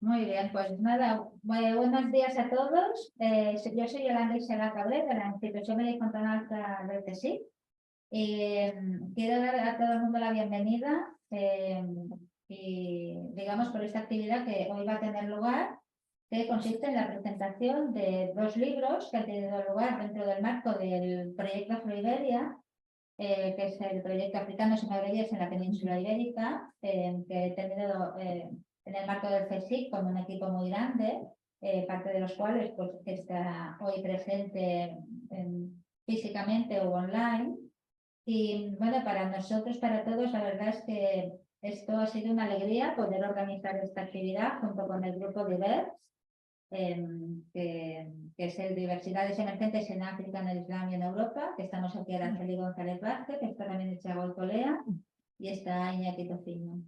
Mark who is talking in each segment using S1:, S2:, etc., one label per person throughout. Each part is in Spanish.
S1: Muy bien, pues nada, buenos días a todos. Yo soy Yolanda Isela Cabret de la Institución Médico-Fontanalza del CSIC. Quiero dar a todo el mundo la bienvenida y digamos por esta actividad que hoy va a tener lugar, que consiste en la presentación de dos libros que han tenido lugar dentro del marco del proyecto Afroiberia, que es el proyecto Africanos y Magrebíes en la península ibérica, que he tenido en el marco del CSIC con un equipo muy grande, parte de los cuales pues, está hoy presente físicamente o online. Y bueno, para nosotros, para todos, la verdad es que esto ha sido una alegría poder organizar esta actividad junto con el grupo DIVERS, que es el Diversidades Emergentes en África, en el Islam y en Europa, que estamos aquí Araceli González Vázquez, que está también Itziar Colea y está Iñaki Tocino.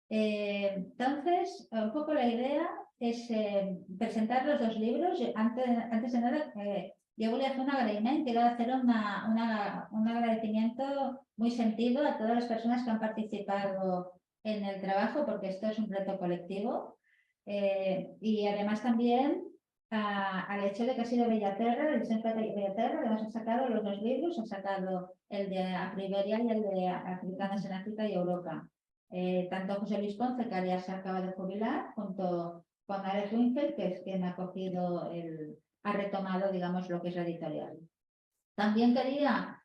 S1: Entonces, un poco la idea es presentar los dos libros. Antes de nada, yo voy a hacer un agradecimiento, quiero hacer un agradecimiento muy sentido a todas las personas que han participado en el trabajo, porque esto es un reto colectivo. Y además también al hecho de que ha sido Bellaterra, el Centro de Bellaterra, que nos ha sacado los dos libros, ha sacado el de Afroiberia y el de Africanas en África y Europa. Tanto José Luis Ponce, que ya se acaba de jubilar, junto con Alex Winkel, que es quien ha retomado, digamos, lo que es la editorial. También quería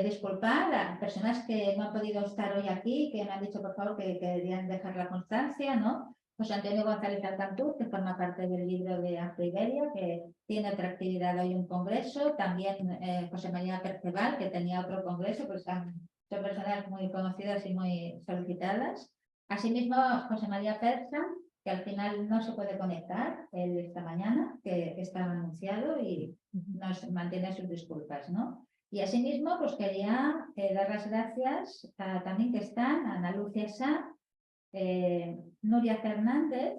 S1: disculpar a personas que no han podido estar hoy aquí, que me han dicho, por favor, que querían dejar la constancia, ¿no? José Antonio González Alcantú, que forma parte del libro de Afroiberia, que tiene otra actividad hoy, un congreso. También José María Perceval, que tenía otro congreso, pues son personas muy conocidas y muy solicitadas. Asimismo, José María Persa, que al final no se puede conectar, él esta mañana, que estaba anunciado y nos mantiene sus disculpas, ¿no? Y asimismo, pues quería dar las gracias a también que están a Ana Lucia Sá, Nuria Fernández,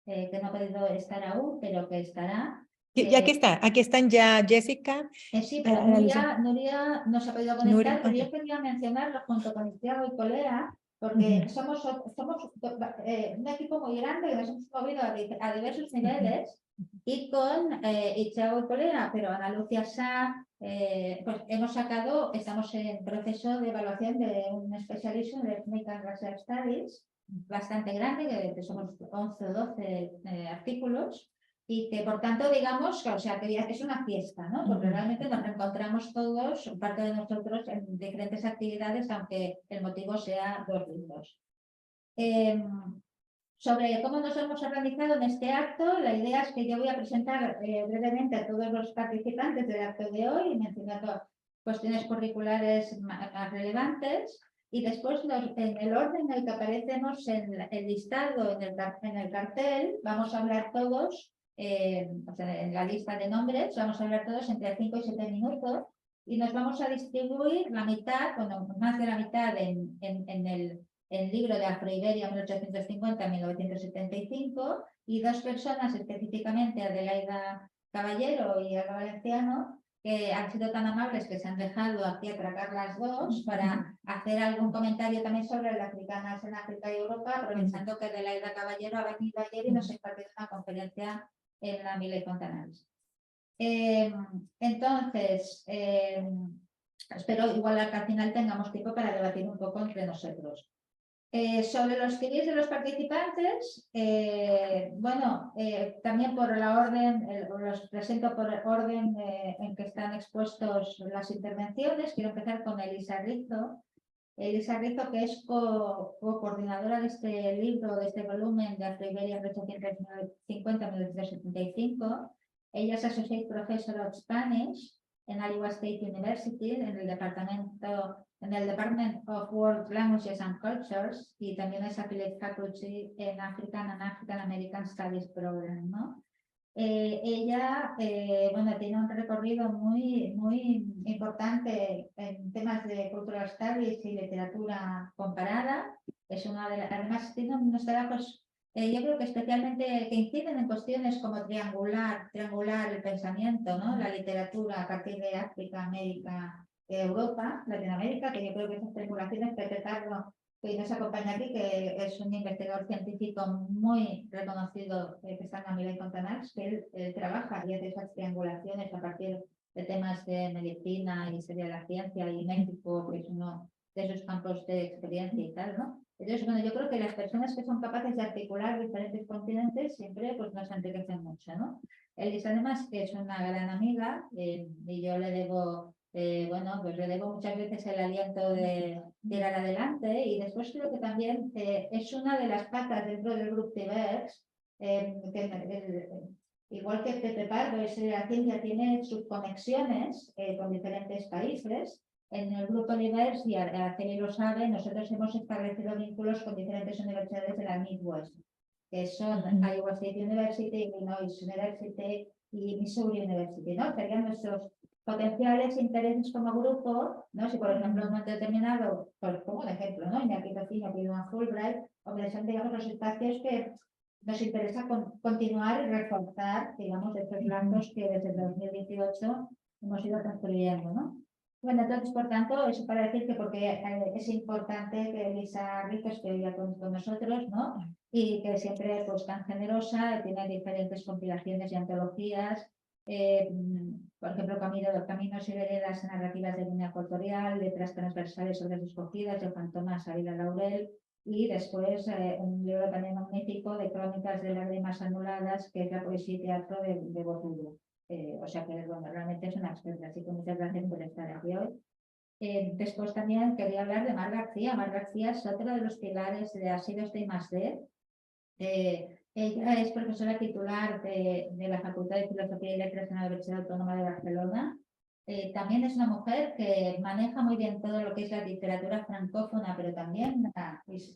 S1: que no ha podido estar aún, pero que estará.
S2: Ya que está, aquí están ya Jessica.
S1: Sí, pero Nuria no se ha podido conectar, pero yo quería mencionarlo junto con Itziar Colea, porque somos un equipo muy grande que nos hemos movido a diversos niveles, y con Itziar Colea, pero Ana Lucia Sá, pues estamos en proceso de evaluación de un Specialization de Ethnic and Racial Studies bastante grande, que somos 11 o 12 artículos, y que por tanto digamos que, o sea, que es una fiesta, ¿no? Porque realmente nos encontramos todos, parte de nosotros, en diferentes actividades, aunque el motivo sea dos libros. Sobre cómo nos hemos organizado en este acto, la idea es que yo voy a presentar brevemente a todos los participantes del acto de hoy, mencionando cuestiones curriculares más relevantes, y después en el orden en el que aparecemos en el listado, en el cartel, vamos a hablar todos, o sea, en la lista de nombres, vamos a hablar todos entre 5 y 7 minutos, y nos vamos a distribuir la mitad, bueno, más de la mitad en el libro de Afroiberia 1850-1975, y dos personas específicamente, Adelaida Caballero y Alba Valenciano, que han sido tan amables que se han dejado aquí atracar las dos para hacer algún comentario también sobre las africanas en África y Europa, aprovechando que Adelaida Caballero ha venido ayer y nos impartió una conferencia en la Miley Fontanals. Entonces, espero igual que al final tengamos tiempo para debatir un poco entre nosotros. Sobre los CVs de los participantes, también por la orden, los presento por el orden en que están expuestos las intervenciones. Quiero empezar con Elisa Rizo. Elisa Rizo, que es coordinadora de este libro, de este volumen de Afroiberia 1850-1975. Ella es Associate Professor of Spanish en Iowa State University, en el Department of World Languages and Cultures, y también es Affiliate Faculty en African and African American Studies Program, ¿no? Ella tiene un recorrido muy importante en temas de Cultural Studies y literatura comparada. Es además tiene unos trabajos, yo creo que especialmente que inciden en cuestiones como triangular el pensamiento, ¿no? La literatura a partir de África, América, Europa, Latinoamérica, que yo creo que esas triangulaciones, Pepe Cardo que nos acompaña aquí, que es un investigador científico muy reconocido que está en Camila y Fontanals, que él trabaja y hace esas triangulaciones a partir de temas de medicina y historia de la ciencia, y México, que es uno de esos campos de experiencia y tal, ¿no? Entonces, bueno, yo creo que las personas que son capaces de articular diferentes continentes siempre pues, nos enriquecen mucho, ¿no? Elisa además que es una gran amiga y yo le debo, bueno, pues le debo muchas veces el aliento de tirar adelante, y después creo que también es una de las patas dentro del Grupo Diverse, igual que Pepe Pardo, la ciencia tiene sus conexiones con diferentes países. En el Grupo Diverse, y Araceli lo sabe, nosotros hemos establecido vínculos con diferentes universidades de la Midwest, que son Iowa State University, Illinois University y Missouri University, ¿no? Serían nuestros potenciales intereses como grupo, ¿no? Si por ejemplo en un momento determinado, pues como un ejemplo, ¿no? Iñaki Tocino pide una Fulbright, hombre, son digamos los espacios que nos interesa continuar y reforzar, digamos, estos lazos que desde el 2028 hemos ido construyendo, ¿no? Bueno, entonces, por tanto, eso para decir que porque es importante que Elisa Rico esté hoy con nosotros, ¿no? Y que siempre pues tan generosa, tiene diferentes compilaciones y antologías, por ejemplo, Caminos y Veredas Narrativas de Línea Ecuatorial, Letras Transversales sobre Escogidas, de Juan Tomás Ávila Laurel, y después un libro también magnífico de Crónicas de Lágrimas Anuladas, que es la poesía y teatro de Botudo. O sea que bueno, realmente es una experta, así que muchas gracias por estar aquí hoy. Después también quería hablar de Mar García. Mar García es otro de los pilares de Asidos de I+D. Ella es profesora titular de la Facultad de Filosofía y Letras en la Universidad Autónoma de Barcelona. También es una mujer que maneja muy bien todo lo que es la literatura francófona, pero también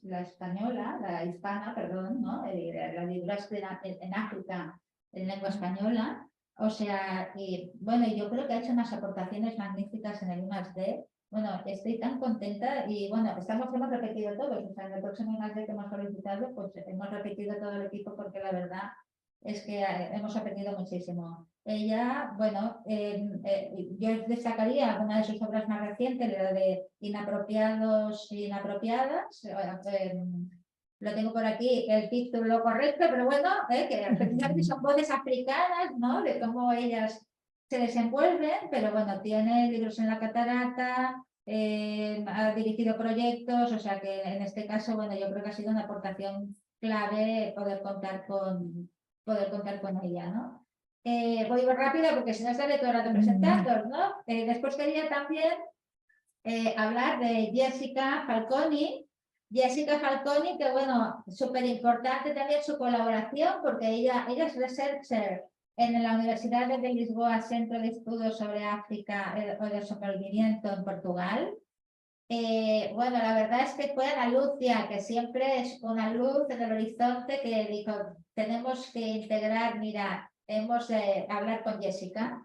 S1: la española, la hispana, perdón, ¿no? La literatura en África en lengua española. O sea, y bueno, yo creo que ha hecho unas aportaciones magníficas en el I+D. Bueno, estoy tan contenta y bueno, hemos repetido todos, o sea, en el próximo I+D que hemos solicitado, pues hemos repetido todo el equipo porque la verdad es que hemos aprendido muchísimo. Ella, bueno, yo destacaría una de sus obras más recientes, la de Inapropiados e Inapropiadas. Lo tengo por aquí el título correcto, pero bueno, que son voces africanas, ¿no? De cómo ellas se desenvuelven, pero bueno, tiene libros en la catarata, ha dirigido proyectos, o sea que en este caso, bueno, yo creo que ha sido una aportación clave poder contar con ella, ¿no? Voy rápido porque si no sale todo el rato presentando, ¿no? Después quería también hablar de Jessica Falconi. Jessica Falconi, que bueno, súper importante también su colaboración, porque ella es researcher en la Universidad de Lisboa, Centro de Estudios sobre África o de Sobrevivimiento en Portugal. Bueno, la verdad es que fue Ana Lucia, que siempre es una luz en el horizonte, que dijo, tenemos que integrar, mira, hemos de hablar con Jessica.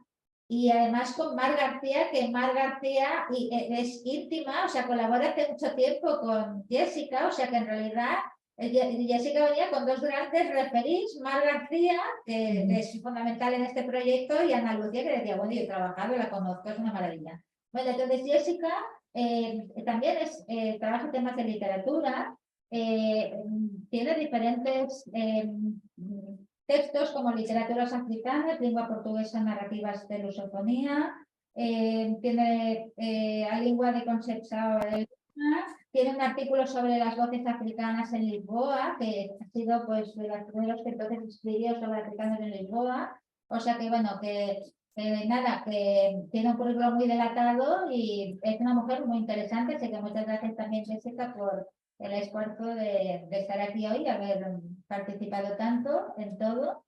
S1: Y además con Mar García, que Mar García es íntima, o sea, colabora hace mucho tiempo con Jessica, o sea que en realidad Jessica venía con dos grandes referís, Mar García, que es fundamental en este proyecto, y Ana Lucia, que decía, bueno, yo he trabajado, la conozco, es una maravilla. Bueno, entonces Jessica también trabaja temas de literatura, tiene diferentes textos como Literaturas Africanas, Lengua Portuguesa, Narrativas de Lusofonía, tiene a Lengua de Concepción, tiene un artículo sobre las voces africanas en Lisboa, que ha sido pues de los primeros que entonces escribió sobre africanos en Lisboa. O sea que bueno, que nada, que tiene un currículo muy delatado y es una mujer muy interesante, así que muchas gracias también, Jessica, por el esfuerzo de estar aquí hoy y haber participado tanto en todo.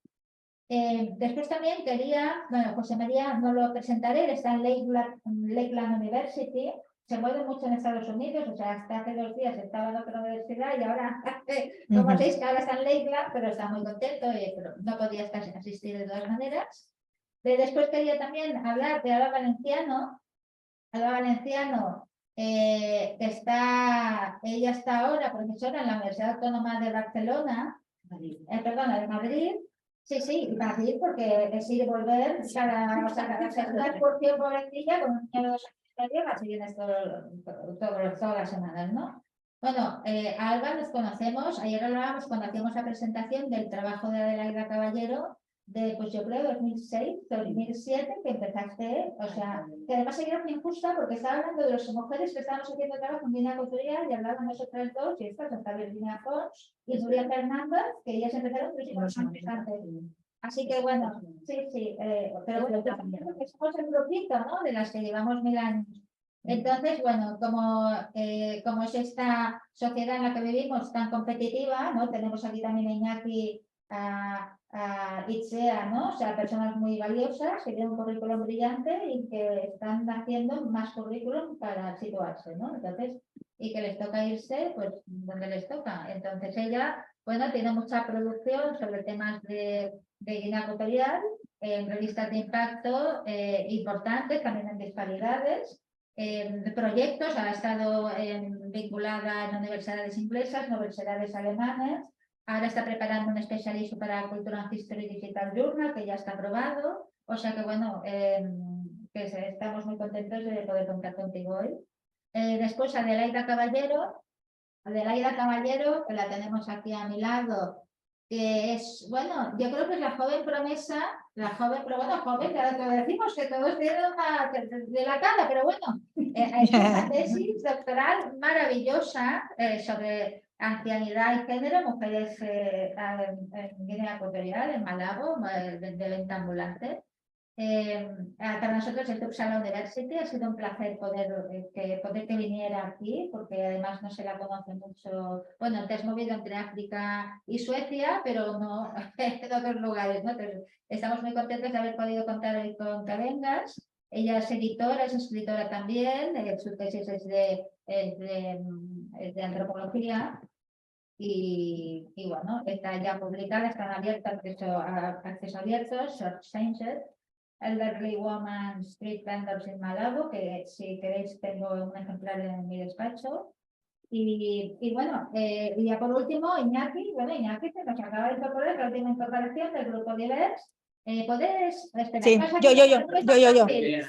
S1: Después también quería, bueno, José María no lo presentaré, él está en Lakeland University, se mueve mucho en Estados Unidos, o sea, hasta hace 2 días estaba en otra universidad y ahora, como veis, que ahora está en Lakeland, pero está muy contento, pero no podía asistir de todas maneras. Después quería también hablar de Alba Valenciano. Alba Valenciano, ella está ahora profesora en la Universidad Autónoma de Barcelona, perdona, de Madrid. Sí, sí, Madrid, porque es ir y volver cada excursión pobrecilla con un niño de 2 años y medio, así vienes todas las semanas, ¿no? Bueno, Alba nos conocemos, ayer hablábamos cuando hacíamos la presentación del trabajo de Adelaida Caballero, de, pues yo creo, 2006, 2007, que empezaste, o sea, que además era muy injusta porque estaba hablando de las mujeres que estábamos haciendo trabajo en Guinea Ecuatorial y hablaban nosotras dos, y estas, hasta Virginia Pons y Julia Fernández, que ellas empezaron 3 años antes. Así que bueno, sí, pero bueno, también que somos el grupito, ¿no? De las que llevamos 1000 años. Entonces, bueno, como es esta sociedad en la que vivimos tan competitiva, ¿no? Tenemos aquí también a Iñaki, a Itzea, ¿no? O sea, personas muy valiosas que tienen un currículum brillante y que están haciendo más currículum para situarse, ¿no? Entonces, y que les toca irse, pues, donde les toca. Entonces, ella, bueno, tiene mucha producción sobre temas de Guinea Ecuatorial, en revistas de impacto importantes, también en disparidades. Proyectos, ha estado vinculada en universidades inglesas, universidades alemanas, ahora está preparando un especialista para Cultural History Digital Journal, que ya está aprobado, o sea que bueno, estamos muy contentos de poder contar contigo hoy. Después Adelaida Caballero, que la tenemos aquí a mi lado, que es, bueno, yo creo que es la joven promesa, pero bueno, joven, ya lo decimos que todos tienen una delatada, pero bueno, ha hecho una tesis doctoral maravillosa sobre ancianidad y género, mujeres en Guinea Ecuatorial, en Malabo, de venta ambulante. Para nosotros el Uppsala University ha sido un placer poder que viniera aquí, porque además no se la conoce mucho. Bueno, te has movido entre África y Suecia, pero no en otros lugares, ¿no? Entonces, estamos muy contentos de haber podido contar hoy con que vengas. Ella es editora, es escritora también, su tesis es de antropología. Y bueno, está ya publicada, están abiertas, acceso abierto, Short Changes, Elderly Woman Street Vendors in Malabo, que si queréis tengo un ejemplar en mi despacho. Y bueno, y ya por último, Iñaki, Iñaki se nos acaba de incorporar, la última incorporación del grupo Divers. ¿Puedes esperar?
S2: Sí, yo.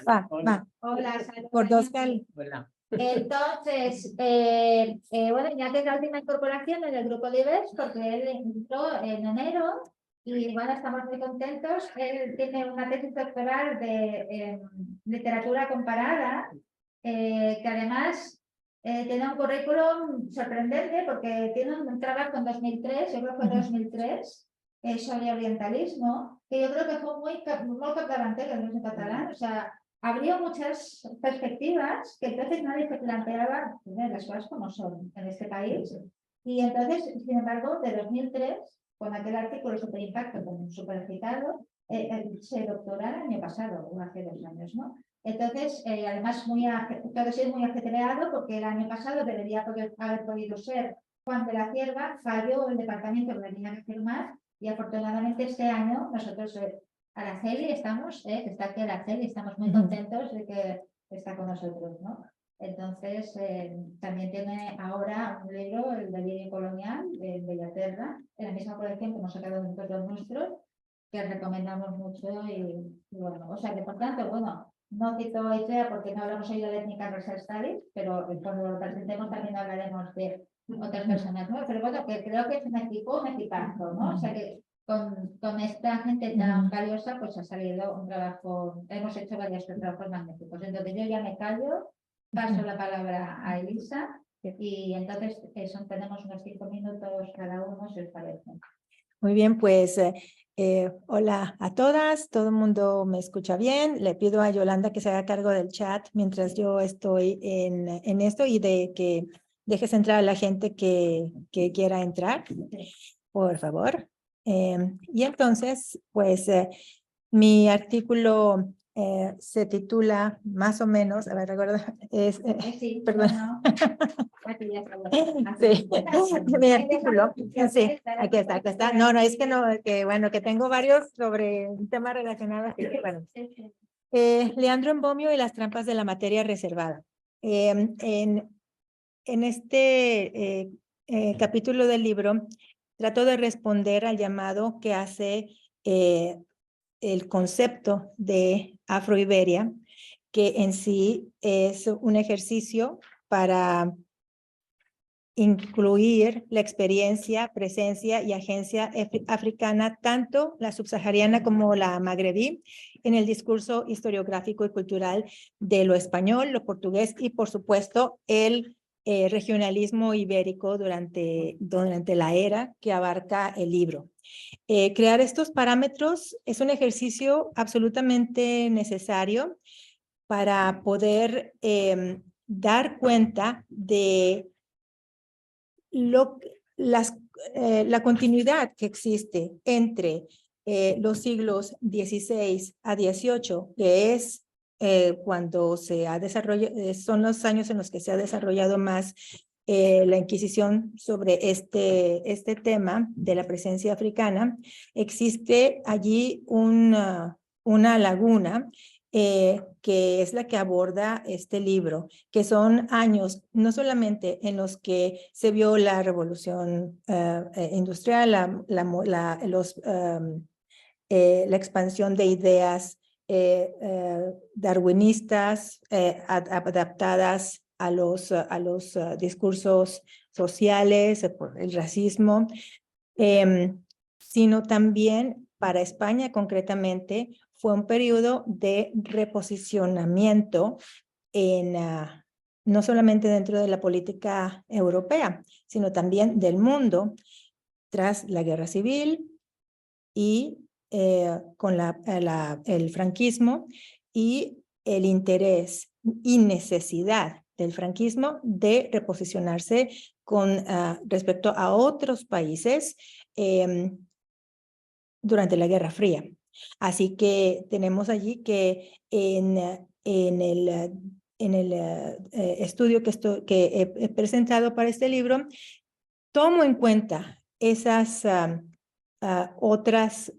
S2: Va.
S1: Hola,
S2: Por dos cal.
S1: Entonces, bueno, ya que es la última incorporación en el grupo Divers, porque él entró en enero y bueno, estamos muy contentos. Él tiene una tesis doctoral de literatura comparada, que además tiene un currículum sorprendente porque tiene un trabajo en 2003, yo creo que fue 2003, sobre orientalismo, que yo creo que fue muy capdavantero en catalán, o sea, abrió muchas perspectivas que entonces nadie se planteaba las cosas como son en este país. Y entonces, sin embargo, de 2003, con aquel artículo super impacto, como súper citado, se doctoró el año pasado, o hace 2 años, ¿no? Entonces, además, todo es muy ajetreado porque el año pasado debería haber podido ser Juan de la Cierva, falló el departamento que tenía que firmar y afortunadamente este año nosotros Araceli, está aquí Araceli, estamos muy contentos de que está con nosotros, ¿no? Entonces, también tiene ahora un libro, el Delirio Colonial, de Bellaterra, en la misma colección que hemos sacado nosotros los nuestros, que recomendamos mucho y bueno, o sea que por tanto, bueno, no cito a Ikea porque no hablamos hoy de Ethnic Research Studies, pero cuando lo presentemos también hablaremos de otras personas, ¿no? Pero bueno, que creo que es un equipazo, ¿no? O sea que con esta gente tan valiosa, pues ha salido un trabajo, hemos hecho varios trabajos magníficos. Entonces yo ya me callo, paso la palabra a Elisa y entonces tenemos unos 5 minutos cada uno, si os parece.
S2: Muy bien, pues hola a todas, todo el mundo me escucha bien. Le pido a Yolanda que se haga cargo del chat mientras yo estoy en esto y de que dejes entrar a la gente que quiera entrar, por favor. Y entonces, pues mi artículo se titula más o menos, a ver, recuerda,
S1: Sí,
S2: perdón.
S1: No.
S2: Sí, mi artículo, sí, aquí está. No, es que no, que bueno, que tengo varios sobre un tema relacionado, así que bueno. Leandro Embomio y las trampas de la materia reservada. En este capítulo del libro, trato de responder al llamado que hace el concepto de Afroiberia, que en sí es un ejercicio para incluir la experiencia, presencia y agencia africana, tanto la subsahariana como la magrebí, en el discurso historiográfico y cultural de lo español, lo portugués y, por supuesto, el regionalismo ibérico durante la era que abarca el libro. Crear estos parámetros es un ejercicio absolutamente necesario para poder dar cuenta de la continuidad que existe entre los siglos XVI a XVIII, que es cuando se ha desarrollado, son los años en los que se ha desarrollado más la Inquisición sobre este tema de la presencia africana. Existe allí una laguna que es la que aborda este libro, que son años no solamente en los que se vio la revolución industrial, la expansión de ideas darwinistas adaptadas a los discursos sociales, por el racismo, sino también para España concretamente fue un periodo de reposicionamiento no solamente dentro de la política europea, sino también del mundo, tras la guerra civil y con el franquismo y el interés y necesidad del franquismo de reposicionarse con respecto a otros países durante la Guerra Fría. Así que tenemos allí que en el estudio que he presentado para este libro, tomo en cuenta esas otras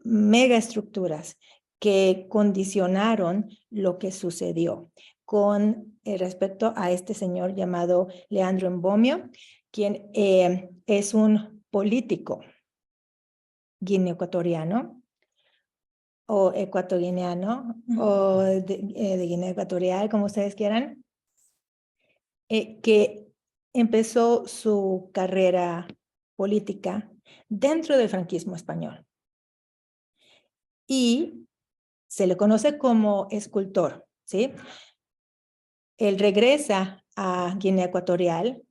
S2: megaestructuras que condicionaron lo que sucedió con respecto a este señor llamado Leandro Mbomio, quien es un político guineo-ecuatoriano o ecuatoguineano o de Guinea Ecuatorial, como ustedes quieran, que empezó su carrera política dentro del franquismo español. Y se le conoce como escultor, ¿sí? Él regresa a Guinea Ecuatorial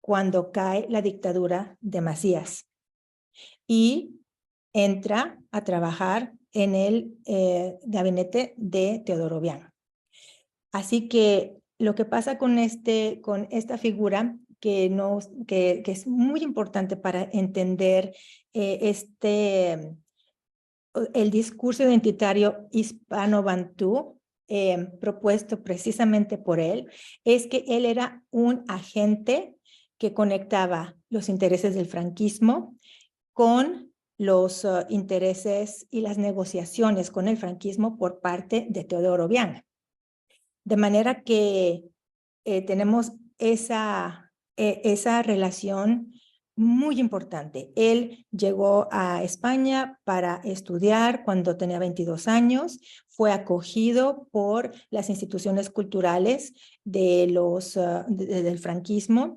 S2: cuando cae la dictadura de Macías y entra a trabajar en el gabinete de Teodoro Obiang. Así que lo que pasa con esta figura que es muy importante para entender el discurso identitario hispano-bantú propuesto precisamente por él, es que él era un agente que conectaba los intereses del franquismo con los intereses y las negociaciones con el franquismo por parte de Teodoro Obiang. De manera que tenemos esa relación muy importante. Él llegó a España para estudiar cuando tenía 22 años, fue acogido por las instituciones culturales del franquismo,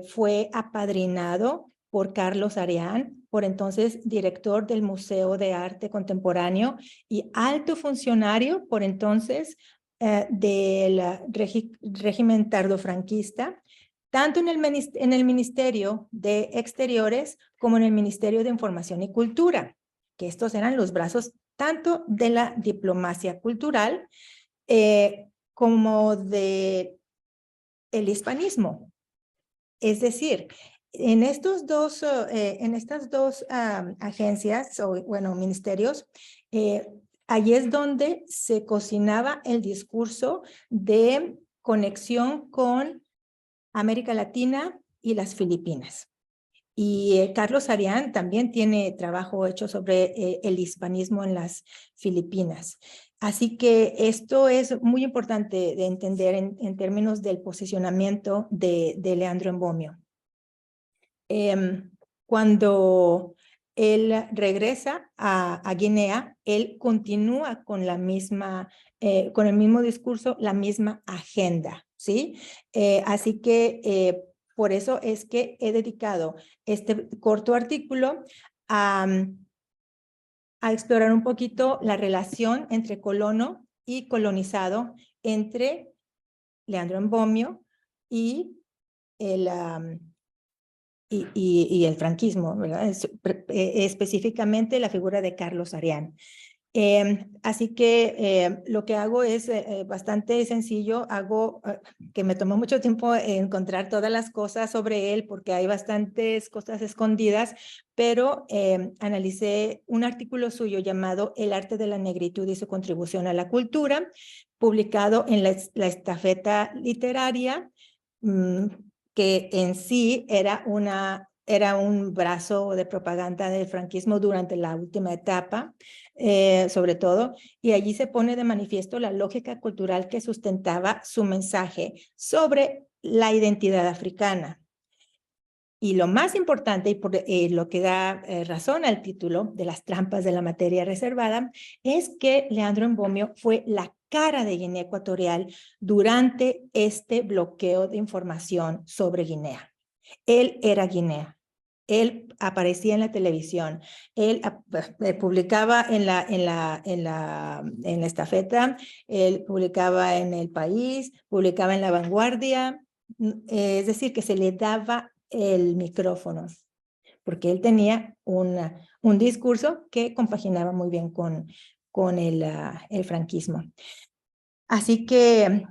S2: fue apadrinado por Carlos Arián, por entonces director del Museo de Arte Contemporáneo y alto funcionario por entonces del régimen tardofranquista, tanto en el Ministerio de Exteriores como en el Ministerio de Información y Cultura, que estos eran los brazos tanto de la diplomacia cultural como de el hispanismo. Es decir, en estas dos agencias, o bueno, ministerios, allí es donde se cocinaba el discurso de conexión con América Latina y las Filipinas. Y Carlos Arián también tiene trabajo hecho sobre el hispanismo en las Filipinas. Así que esto es muy importante de entender en términos del posicionamiento de Leandro Mbomio. Cuando él regresa a Guinea, él continúa con con el mismo discurso, la misma agenda, ¿sí? Así que por eso es que he dedicado este corto artículo a explorar un poquito la relación entre colono y colonizado, entre Leandro Embomio y el, y el franquismo, ¿verdad? Específicamente la figura de Carlos Arrián. Así que lo que hago es bastante sencillo. Que me tomó mucho tiempo encontrar todas las cosas sobre él porque hay bastantes cosas escondidas, pero analicé un artículo suyo llamado El arte de la negritud y su contribución a la cultura, publicado en la Estafeta Literaria, que en sí era un brazo de propaganda del franquismo durante la última etapa, sobre todo, y allí se pone de manifiesto la lógica cultural que sustentaba su mensaje sobre la identidad africana. Y lo más importante, y por lo que da razón al título de las trampas de la materia reservada, es que Leandro Embomio fue la cara de Guinea Ecuatorial durante este bloqueo de información sobre Guinea. Él era Guinea. Él aparecía en la televisión, él publicaba en la Estafeta, él publicaba en El País, publicaba en La Vanguardia, es decir, que se le daba el micrófono, porque él tenía un discurso que compaginaba muy bien con el franquismo. Así que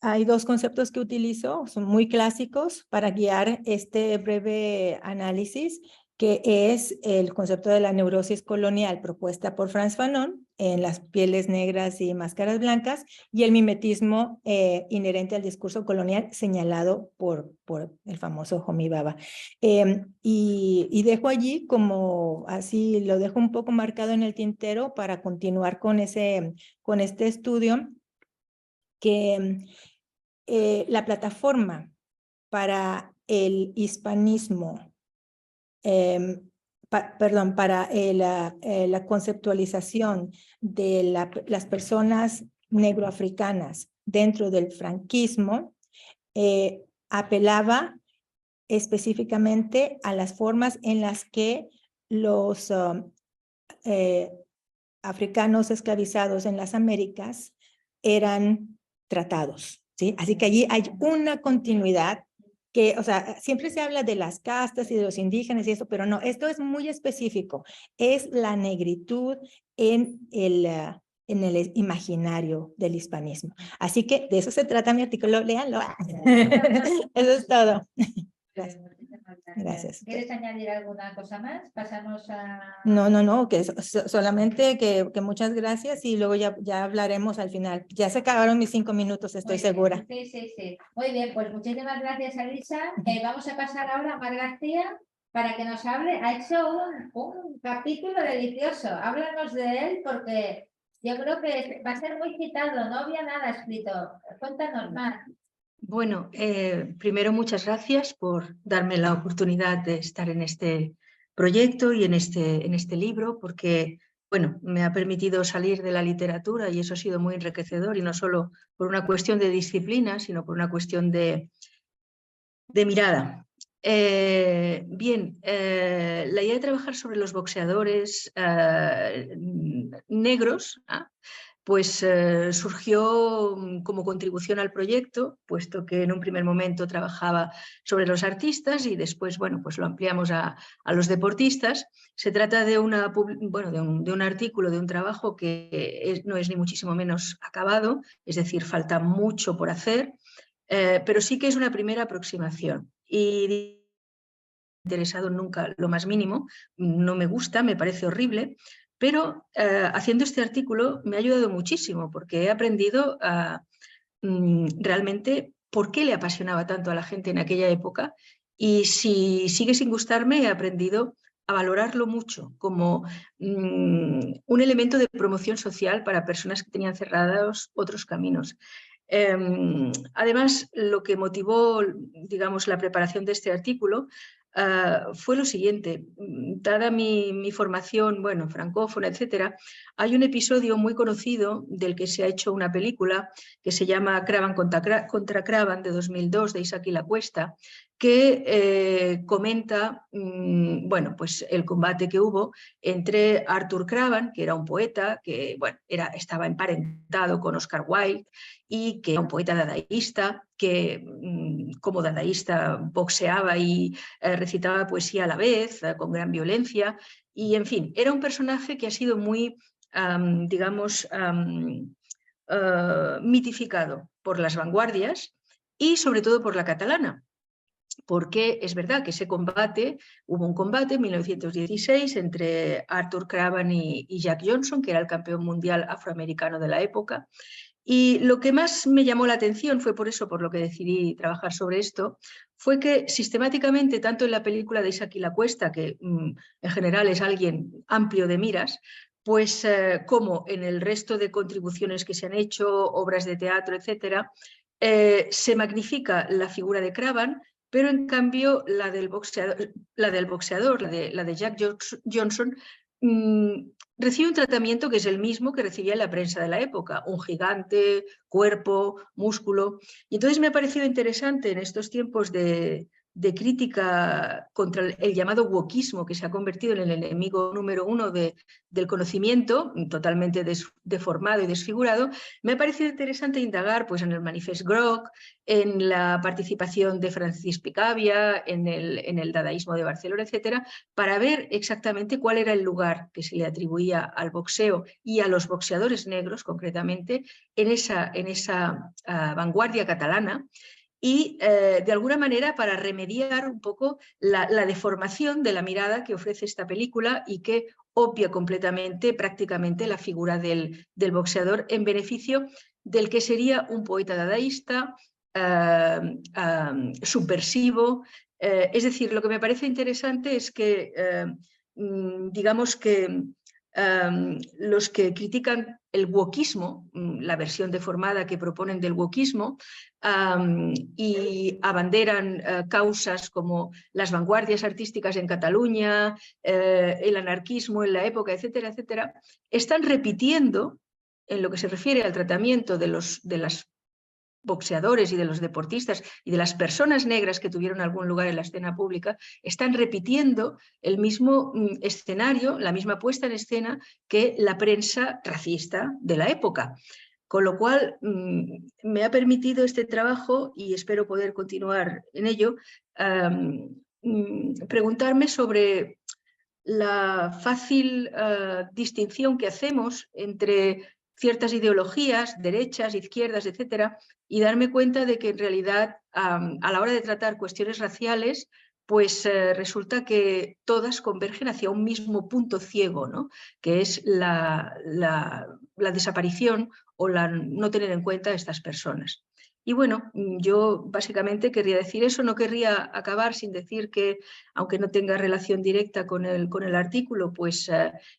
S2: hay dos conceptos que utilizo, son muy clásicos para guiar este breve análisis, que es el concepto de la neurosis colonial propuesta por Frantz Fanon en Las pieles negras y máscaras blancas, y el mimetismo inherente al discurso colonial señalado por el famoso Homi Bhabha. Y dejo allí como así, lo dejo un poco marcado en el tintero para continuar con este estudio, que la plataforma para el hispanismo, para la conceptualización de las personas negroafricanas dentro del franquismo, apelaba específicamente a las formas en las que los africanos esclavizados en las Américas eran tratados, ¿sí? Así que allí hay una continuidad que, o sea, siempre se habla de las castas y de los indígenas y eso, pero no, esto es muy específico, es la negritud en el imaginario del hispanismo. Así que de eso se trata mi artículo, léanlo. Eso es todo. Gracias. Gracias.
S1: ¿Quieres añadir alguna cosa más? Pasamos a...
S2: No, que solamente que muchas gracias y luego ya hablaremos al final. Ya se acabaron mis 5 minutos, estoy segura.
S1: Sí. Muy bien, pues muchísimas gracias, Elisa. Vamos a pasar ahora a Mar García para que nos hable. Ha hecho un capítulo delicioso. Háblanos de él porque yo creo que va a ser muy citado. No había nada escrito. Cuéntanos más.
S3: Bueno, primero muchas gracias por darme la oportunidad de estar en este proyecto y en este libro, porque bueno, me ha permitido salir de la literatura y eso ha sido muy enriquecedor, y no solo por una cuestión de disciplina, sino por una cuestión de mirada. Bien, la idea de trabajar sobre los boxeadores negros, pues surgió como contribución al proyecto, puesto que en un primer momento trabajaba sobre los artistas y después, bueno, pues lo ampliamos a los deportistas. Se trata de, de un artículo, de un trabajo que no es ni muchísimo menos acabado, es decir, falta mucho por hacer, pero sí que es una primera aproximación. Y interesado nunca lo más mínimo, no me gusta, me parece horrible, pero haciendo este artículo me ha ayudado muchísimo porque he aprendido realmente por qué le apasionaba tanto a la gente en aquella época, y si sigue sin gustarme, he aprendido a valorarlo mucho como un elemento de promoción social para personas que tenían cerrados otros caminos. Además, lo que motivó, digamos, la preparación de este artículo fue lo siguiente. Dada mi formación, bueno, francófona, etcétera, hay un episodio muy conocido del que se ha hecho una película que se llama Cravan contra Cravan, de 2002, de Isaac y la Cuesta, que comenta bueno, pues el combate que hubo entre Arthur Cravan, que era un poeta que bueno, estaba emparentado con Oscar Wilde y que era un poeta dadaísta, que como dadaísta boxeaba y recitaba poesía a la vez, con gran violencia, y en fin, era un personaje que ha sido muy, digamos, mitificado por las vanguardias y sobre todo por la catalana. Porque es verdad que hubo un combate en 1916 entre Arthur Cravan y Jack Johnson, que era el campeón mundial afroamericano de la época. Y lo que más me llamó la atención, fue por eso por lo que decidí trabajar sobre esto, fue que sistemáticamente, tanto en la película de Isaac y la Cuesta, que en general es alguien amplio de miras, pues como en el resto de contribuciones que se han hecho, obras de teatro, etcétera, se magnifica la figura de Cravan, pero en cambio la del boxeador, la de Jack Johnson, recibe un tratamiento que es el mismo que recibía en la prensa de la época, un gigante, cuerpo, músculo. Y entonces me ha parecido interesante en estos tiempos de crítica contra el llamado wokismo, que se ha convertido en el enemigo número uno del conocimiento, totalmente deformado y desfigurado. Me ha parecido interesante indagar pues, en el Manifest Groc, en la participación de Francis Picabia, en el dadaísmo de Barcelona, etcétera, para ver exactamente cuál era el lugar que se le atribuía al boxeo y a los boxeadores negros, concretamente, en esa vanguardia catalana, y de alguna manera para remediar un poco la deformación de la mirada que ofrece esta película y que obvia completamente, prácticamente, la figura del boxeador en beneficio del que sería un poeta dadaísta, subversivo. Es decir, lo que me parece interesante es que, digamos que los que critican el wokismo, la versión deformada que proponen del wokismo, y abanderan causas como las vanguardias artísticas en Cataluña, el anarquismo en la época, etcétera, etcétera, están repitiendo, en lo que se refiere al tratamiento de las boxeadores y de los deportistas y de las personas negras que tuvieron algún lugar en la escena pública, están repitiendo el mismo escenario, la misma puesta en escena que la prensa racista de la época. Con lo cual, me ha permitido este trabajo, y espero poder continuar en ello, preguntarme sobre la fácil distinción que hacemos entre ciertas ideologías, derechas, izquierdas, etcétera, y darme cuenta de que en realidad a la hora de tratar cuestiones raciales, pues resulta que todas convergen hacia un mismo punto ciego, ¿no? Que es la desaparición o la no tener en cuenta a estas personas. Y bueno, yo básicamente querría decir eso, no querría acabar sin decir que, aunque no tenga relación directa con el artículo, pues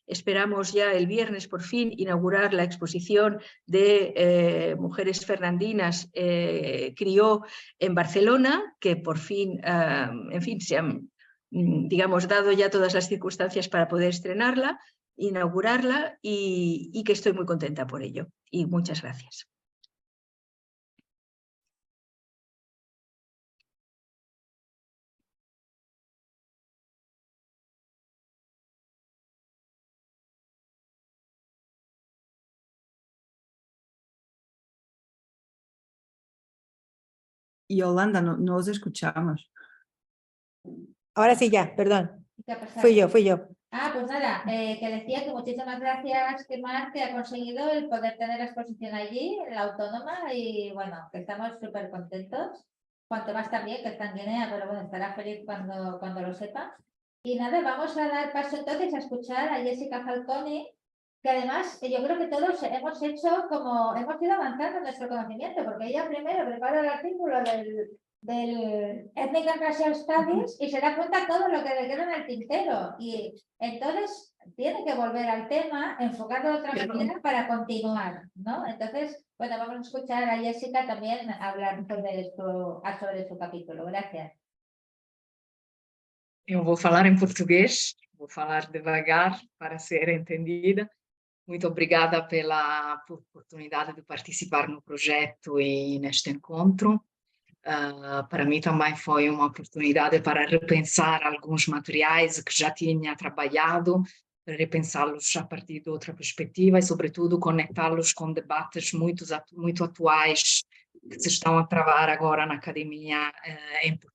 S3: esperamos ya el viernes por fin inaugurar la exposición de mujeres fernandinas Crió en Barcelona, que por fin, en fin, se han, digamos, dado ya todas las circunstancias para poder estrenarla, inaugurarla, y que estoy muy contenta por ello. Y muchas gracias.
S4: Yolanda, no os escuchamos.
S2: Ahora sí, ya, perdón.
S1: ¿Qué ha pasado?
S2: Fui yo.
S1: Ah, pues nada, que decía que muchísimas gracias, Mar, que ha conseguido el poder tener la exposición allí, en la Autónoma, y bueno, que estamos súper contentos. Cuanto más también, que está en Guinea, pero bueno, estará feliz cuando lo sepa. Y nada, vamos a dar paso entonces a escuchar a Jessica Falconi, que además yo creo que todos hemos ido avanzando en nuestro conocimiento, porque ella primero prepara el artículo del Ethnic and Racial Studies y se da cuenta todo lo que le queda en el tintero. Y entonces tiene que volver al tema, enfocarlo de otra manera para continuar, ¿no? Entonces, bueno, vamos a escuchar a Jessica también hablar sobre su capítulo. Gracias.
S5: Eu vou falar em português, vou falar devagar para ser entendida. Muito obrigada pela oportunidade de participar no projeto e neste encontro. Para mim também foi uma oportunidade para repensar alguns materiais que já tinha trabalhado, repensá-los a partir de outra perspectiva e, sobretudo, conectá-los com debates muito atuais que se estão a travar agora na academia em Portugal.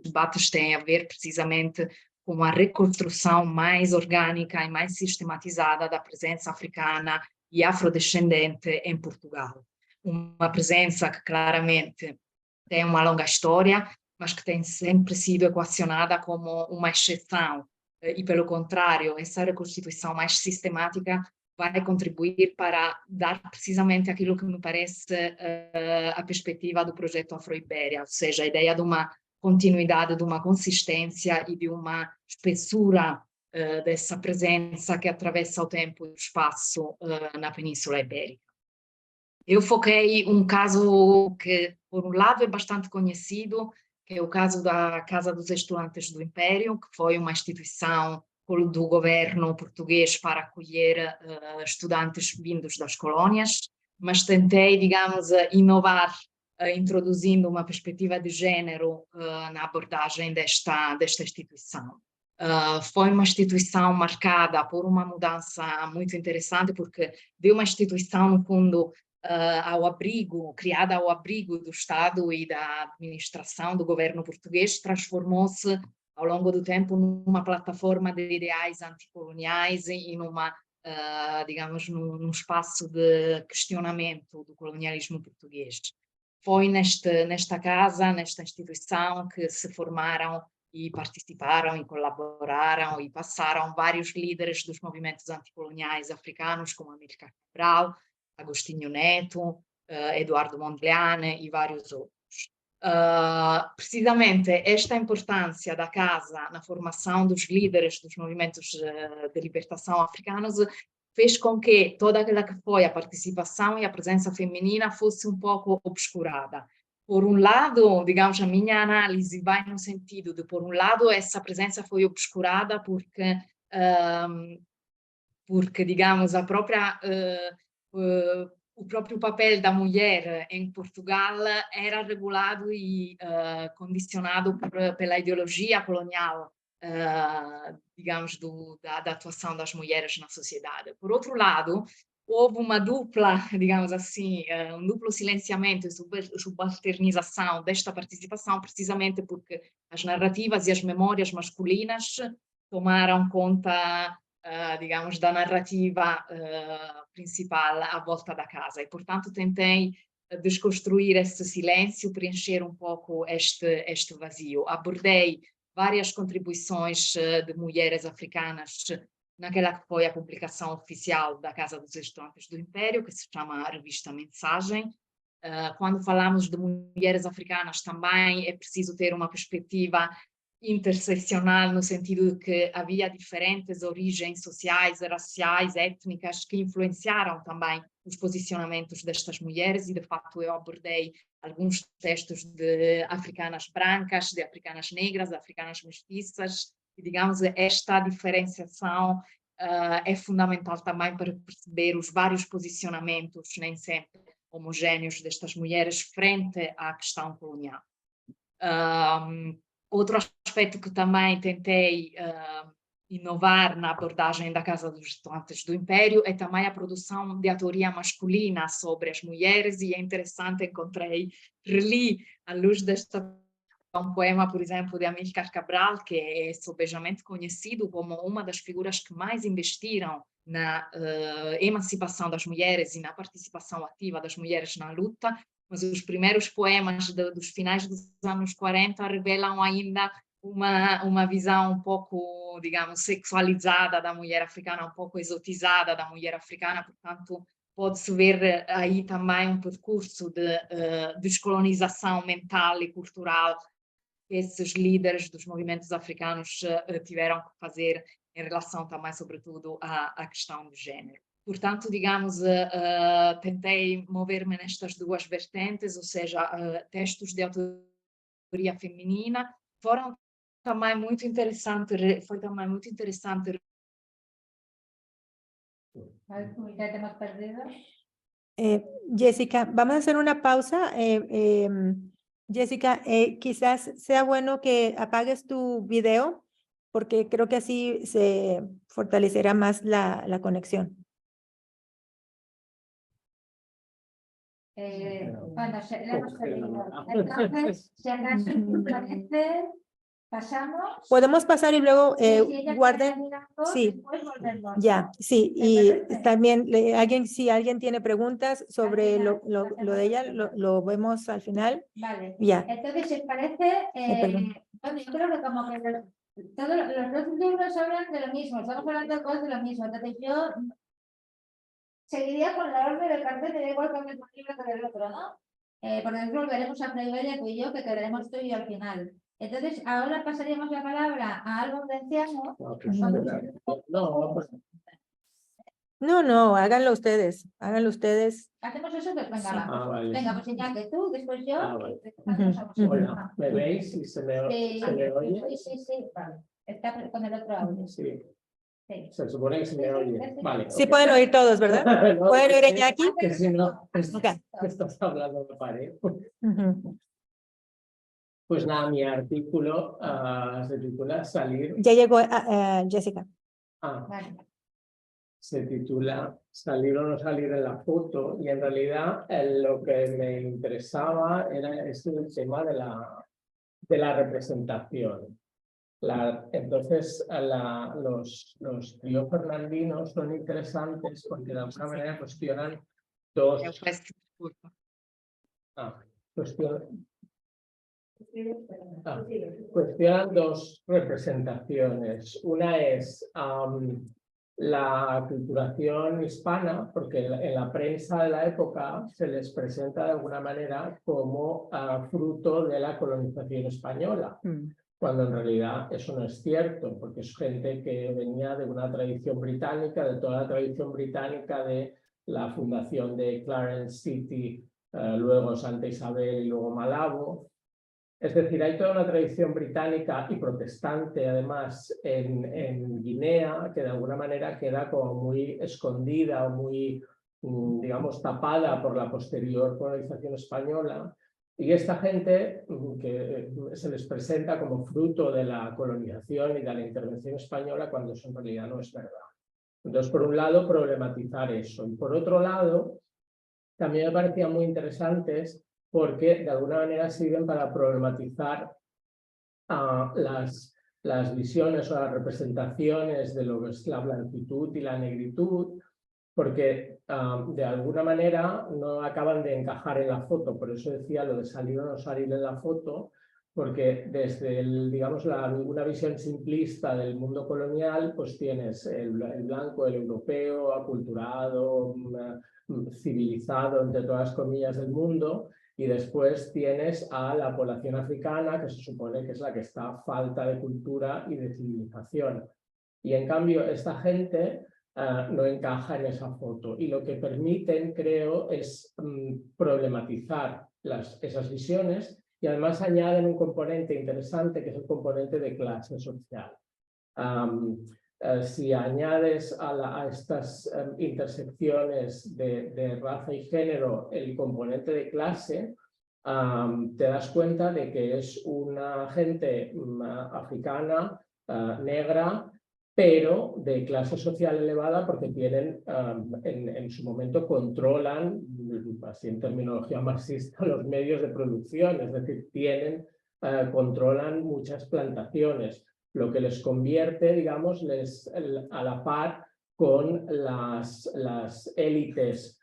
S5: Os debates têm a ver precisamente com a reconstrução mais orgânica e mais sistematizada da presença africana e afrodescendente em Portugal. Uma presença que claramente tem uma longa história, mas que tem sempre sido equacionada como uma exceção. E, pelo contrário, essa reconstituição mais sistemática vai contribuir para dar precisamente aquilo que me parece a perspectiva do projeto Afro-Ibéria, ou seja, a ideia de uma continuidade, de uma consistência e de uma espessura dessa presença que atravessa o tempo e o espaço na Península Ibérica. Eu foquei um caso que, por um lado, é bastante conhecido, que é o caso da Casa dos Estudantes do Império, que foi uma instituição do governo português para acolher estudantes vindos das colônias, mas tentei, digamos, inovar, introduzindo uma perspectiva de género na abordagem desta instituição. Foi uma instituição marcada por uma mudança muito interessante, porque de uma instituição, no fundo, criada ao abrigo do Estado e da administração do governo português, transformou-se ao longo do tempo numa plataforma de ideais anticoloniais e digamos, num espaço de questionamento do colonialismo português. Foi nesta casa, nesta instituição, que se formaram e participaram e colaboraram e passaram vários líderes dos movimentos anticoloniais africanos, como Amílcar Cabral, Agostinho Neto, Eduardo Mondlane e vários outros. Precisamente esta importância da casa na formação dos líderes dos movimentos de libertação africanos fez com que toda aquela que foi a participação e a presença feminina fosse um pouco obscurada. Por um lado, digamos, a minha análise vai no sentido de, por um lado, essa presença foi obscurada porque digamos, o próprio papel da mulher em Portugal era regulado e condicionado pela ideologia colonial, digamos, da atuação das mulheres na sociedade. Por outro lado, houve uma dupla, digamos assim, um duplo silenciamento e subalternização desta participação, precisamente porque as narrativas e as memórias masculinas tomaram conta, digamos, da narrativa principal à volta da casa. E, portanto, tentei desconstruir esse silêncio, preencher um pouco este vazio. Abordei várias contribuições de mulheres africanas naquela que foi a publicação oficial da Casa dos Estudantes do Império, que se chama a revista Mensagem. Quando falamos de mulheres africanas, também é preciso ter uma perspectiva interseccional, no sentido de que havia diferentes origens sociais, raciais, étnicas, que influenciaram também os posicionamentos destas mulheres, e de facto eu abordei alguns textos de africanas brancas, de africanas negras, de africanas mestiças, e digamos, esta diferenciação é fundamental também para perceber os vários posicionamentos, nem sempre homogéneos, destas mulheres frente à questão colonial. Outro aspecto que também tentei inovar na abordagem da Casa dos Estudantes do Império é também a produção de autoria masculina sobre as mulheres, e é interessante, reli à luz desta um poema, por exemplo, de Amílcar Cabral, que é sobejamente conhecido como uma das figuras que mais investiram na emancipação das mulheres e na participação ativa das mulheres na luta, mas os primeiros poemas dos finais dos anos 40 revelam ainda uma visão um pouco, digamos, sexualizada da mulher africana, um pouco exotizada da mulher africana. Portanto, pode-se ver aí também um percurso de descolonização mental e cultural que esses líderes dos movimentos africanos tiveram que fazer em relação também, sobretudo, à questão do género. Portanto, digamos, tentei mover-me nestas duas vertentes, ou seja, textos de autoria feminina foram Também muito interessante, foi também muito interessante.
S1: A ver, ya te hemos perdido.
S2: Jessica, vamos a hacer una pausa. Jessica, quizás sea bueno que apagues tu video porque creo que así se fortalecerá más la conexión.
S1: Bueno, le hemos perdido. Entonces, si acaso te parece, pasamos.
S2: Podemos pasar y luego
S1: Sí, si ella
S2: guarden.
S1: quiere mirarlo,
S2: Sí.
S1: después volvemos,
S2: Ya,
S1: ¿no?
S2: sí,
S1: ¿Te
S2: y
S1: parece?
S2: también si alguien tiene preguntas sobre
S1: final,
S2: lo de ella, lo vemos al final.
S1: Vale.
S2: Ya.
S1: Entonces, si os parece,
S2: perdón.
S1: bueno, yo creo que como que todos los dos libros hablan de lo mismo, estamos hablando de cosas de lo mismo. Entonces, yo seguiría con la orden del cartel, me da igual con el libro que del otro, ¿no? Por ejemplo, veremos a Fray Iberia, tú y yo, que quedaremos tú y yo al final. Entonces, ahora pasaríamos la palabra a Alba Valenciano.
S2: No, háganlo ustedes, háganlo ustedes.
S1: ¿Hacemos eso? Pues venga,
S2: Sí.
S1: va.
S6: Vale.
S1: Venga, pues ya que tú, después yo.
S6: Vale.
S1: Hacemos a vosotros.
S6: Hola, ¿me veis y se me oye?
S1: Sí, vale. Está con el otro audio.
S6: Sí,
S1: Sí.
S6: se supone que se me oye. Vale.
S2: Sí
S6: ok.
S2: pueden oír todos, ¿verdad?
S6: No,
S2: ¿Pueden oír a
S6: es
S2: Iñaki?
S6: Que si no,
S2: Ok.
S6: estás hablando de pared.
S2: Ujú.
S6: Pues nada, mi artículo se titula Salir.
S2: Ya llegó Jessica.
S1: Vale.
S6: Se titula Salir o no salir en la foto, y en realidad lo que me interesaba era el tema de la representación. Entonces los tríos fernandinos son interesantes porque de alguna manera cuestionan dos,
S5: Eu peço desculpa.
S6: cuestionan dos representaciones. Una es la aculturación hispana, porque en la prensa de la época se les presenta de alguna manera como fruto de la colonización española, cuando en realidad eso no es cierto, porque es gente que venía de una tradición británica, de toda la tradición británica de la fundación de Clarence City, luego Santa Isabel y luego Malabo. Es decir, hay toda una tradición británica y protestante, además, en Guinea, que de alguna manera queda como muy escondida o muy, digamos, tapada por la posterior colonización española. Y esta gente que se les presenta como fruto de la colonización y de la intervención española, cuando eso en realidad no es verdad. Entonces, por un lado, problematizar eso. Y por otro lado, también me parecían muy interesantes porque de alguna manera sirven para problematizar las visiones o las representaciones de lo que es la blanquitud y la negritud, porque de alguna manera no acaban de encajar en la foto. Por eso decía lo de salir o no salir en la foto, porque desde digamos, una visión simplista del mundo colonial, pues tienes el blanco, el europeo, aculturado, civilizado, entre todas comillas, del mundo, y después tienes a la población africana, que se supone que es la que está a falta de cultura y de civilización. Y en cambio esta gente no encaja en esa foto, y lo que permiten, creo, es problematizar esas visiones, y además añaden un componente interesante que es el componente de clase social. Si añades a estas intersecciones de raza y género el componente de clase, te das cuenta de que es una gente africana, negra, pero de clase social elevada, porque tienen, en su momento controlan, así en terminología marxista, los medios de producción, es decir, controlan muchas plantaciones, lo que les convierte, digamos, a la par con las élites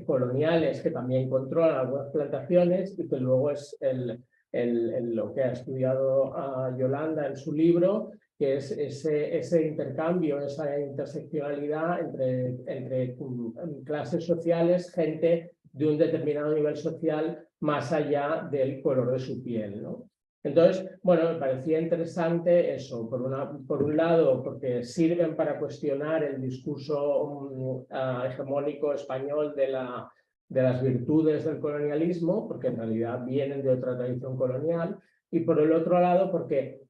S6: coloniales que también controlan algunas plantaciones, y que luego es lo que ha estudiado Yolanda en su libro, que es ese intercambio, esa interseccionalidad entre clases sociales, gente de un determinado nivel social más allá del color de su piel, ¿no? Entonces, bueno, me parecía interesante eso, por un lado, porque sirven para cuestionar el discurso hegemónico español de las virtudes del colonialismo, porque en realidad vienen de otra tradición colonial, y por el otro lado porque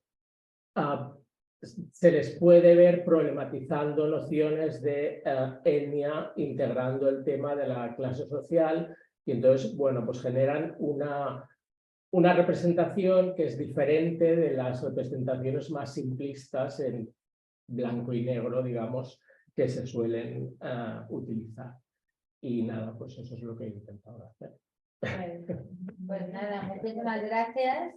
S6: se les puede ver problematizando nociones de etnia, integrando el tema de la clase social, y entonces, bueno, pues generan una representación que es diferente de las representaciones más simplistas en blanco y negro, digamos, que se suelen utilizar. Y nada, pues eso es lo que he intentado hacer.
S1: Pues nada, muchísimas gracias.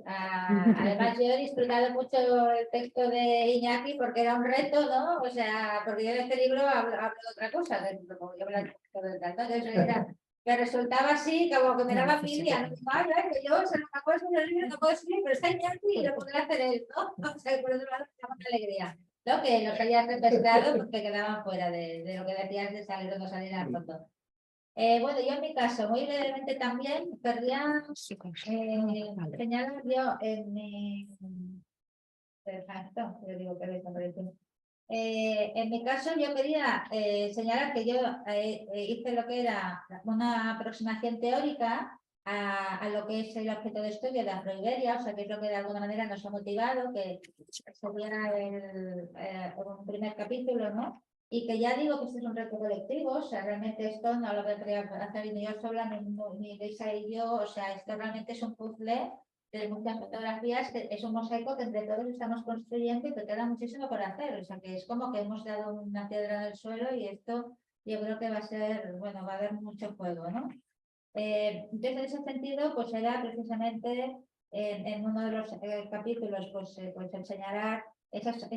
S1: Además, yo he disfrutado mucho el texto de Iñaki porque era un reto, ¿no? O sea, porque yo en este libro hablo de otra cosa, como yo hablo de tal, ¿no? Entonces era, que resultaba así, como que me daba envidia, ¿no? Ay, que yo se lo puedo escribir el libro, no puedo escribir, pero está Iñaki y lo podré hacer él, ¿no? O sea, por otro lado, me da mucha alegría, ¿no? Que los hayas refrescado porque quedaban fuera de lo que decías de salir o no salir a la foto. Bueno, yo en mi caso, muy brevemente también, querría señalar yo en mi... Perfecto, yo digo que en mi caso yo quería señalar que yo hice lo que era una aproximación teórica a lo que es el objeto de estudio de Afroiberia, o sea, que es lo que de alguna manera nos ha motivado, que sería un primer capítulo, ¿no? Y que ya digo que este es un reto colectivo, o sea, realmente esto no lo voy a hacer ni yo sola, ni Lisa y yo, o sea, esto realmente es un puzzle de muchas fotografías, que es un mosaico que entre todos estamos construyendo y que queda muchísimo por hacer, o sea, que es como que hemos dado una piedra en el suelo y esto yo creo que va a ser, bueno, va a haber mucho juego, ¿no? Entonces, en ese sentido, pues era precisamente en uno de los capítulos, pues enseñará esos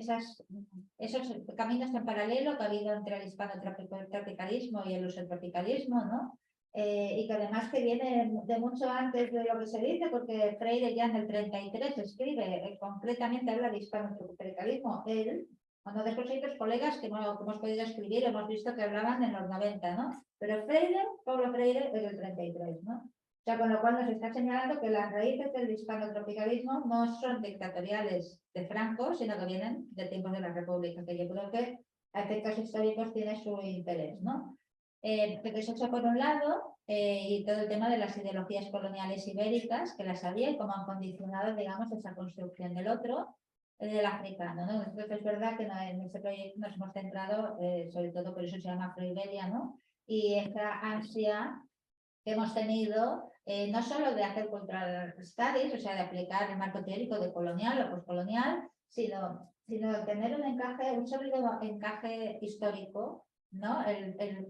S1: caminos en paralelo que ha habido entre el hispano-tropicalismo y el uso-tropicalismo, ¿no? Y que además que viene de mucho antes de lo que se dice, porque Freire ya en el 33 escribe, completamente habla de hispano-tropicalismo, él, cuando después hay otros colegas que hemos podido escribir, hemos visto que hablaban en los 90, ¿no? Pero Freire, Pablo Freire, es el 33, ¿no? O sea, con lo cual nos está señalando que las raíces del hispano-tropicalismo no son dictatoriales de Franco, sino que vienen de tiempos de la República, que yo creo que a efectos históricos tiene su interés, ¿no? Entonces, eso por un lado, y todo el tema de las ideologías coloniales ibéricas, que las había y cómo han condicionado, digamos, esa construcción del otro, del africano, ¿no? Entonces, es verdad que en este proyecto nos hemos centrado, sobre todo por eso se llama Afroiberia, ¿no? Y esta ansia que hemos tenido, no solo de hacer cultural studies, o sea, de aplicar el marco teórico de colonial o postcolonial, sino de tener un encaje, un sólido encaje histórico, ¿no?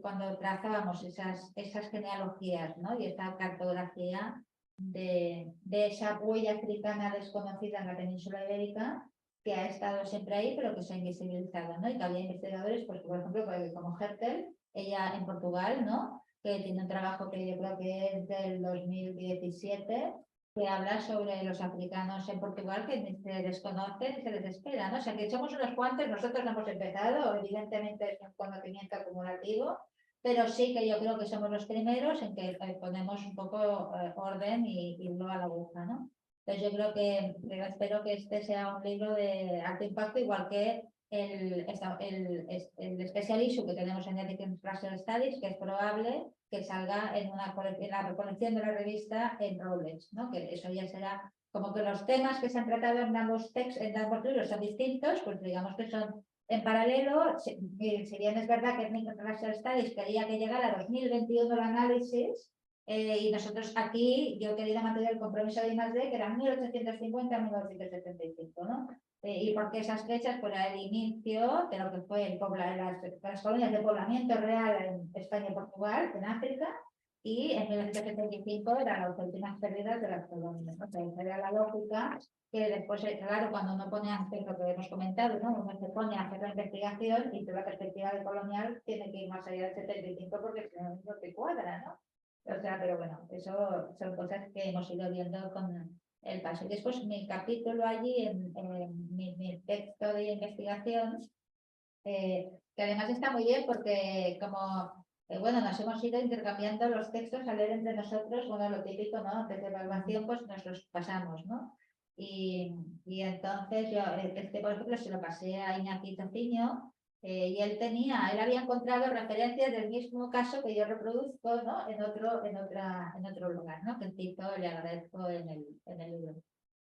S1: Cuando trazábamos esas genealogías, ¿no? Y esta cartografía de esa huella africana desconocida en la península ibérica, que ha estado siempre ahí, pero que se ha invisibilizado, ¿no? Y que había investigadores, pues, por ejemplo, como Hertel, ella en Portugal, ¿no? Que tiene un trabajo que yo creo que es del 2017, que habla sobre los africanos en Portugal que se desconocen y se les espera, ¿no? O sea, que somos unos cuantos, nosotros no hemos empezado, evidentemente es un conocimiento acumulativo, pero sí que yo creo que somos los primeros en que ponemos un poco orden y hilo a la aguja, ¿no? Entonces yo creo que espero que este sea un libro de alto impacto, igual que el Special Issue que tenemos en Ethics Racial Studies, que es probable que salga en la recolección de la revista en Routledge, ¿no? Que eso ya será como que los temas que se han tratado en ambos libros son distintos, pues digamos que son en paralelo. Si bien es verdad que Ethics Racial Studies quería que llegara a 2021 el análisis, y nosotros aquí, yo he querido mantener el compromiso de I+D, que eran 1850 a 1975, ¿no? Y porque esas fechas fuera el inicio de lo que fue las colonias de poblamiento real en España y Portugal, en África, y en 1975 eran las últimas pérdidas de las colonias, ¿no? O sea, era la lógica que después, claro, cuando uno pone a hacer lo que hemos comentado, ¿no? Uno se pone a hacer la investigación y toda la perspectiva de colonial tiene que ir más allá del 75 porque si no, no te cuadra, ¿no? O sea, pero bueno, eso son cosas que hemos ido viendo con el paso. Y después mi capítulo allí, en mi texto de investigación, que además está muy bien porque como, bueno, nos hemos ido intercambiando los textos a leer entre nosotros, bueno, lo típico, ¿no? Antes de evaluación, pues nos los pasamos, ¿no? Y entonces yo, por ejemplo, se lo pasé a Iñaki Tociño, y él había encontrado referencias del mismo caso que yo reproduzco, ¿no? En otro lugar, ¿no? Que cito, le agradezco en el libro.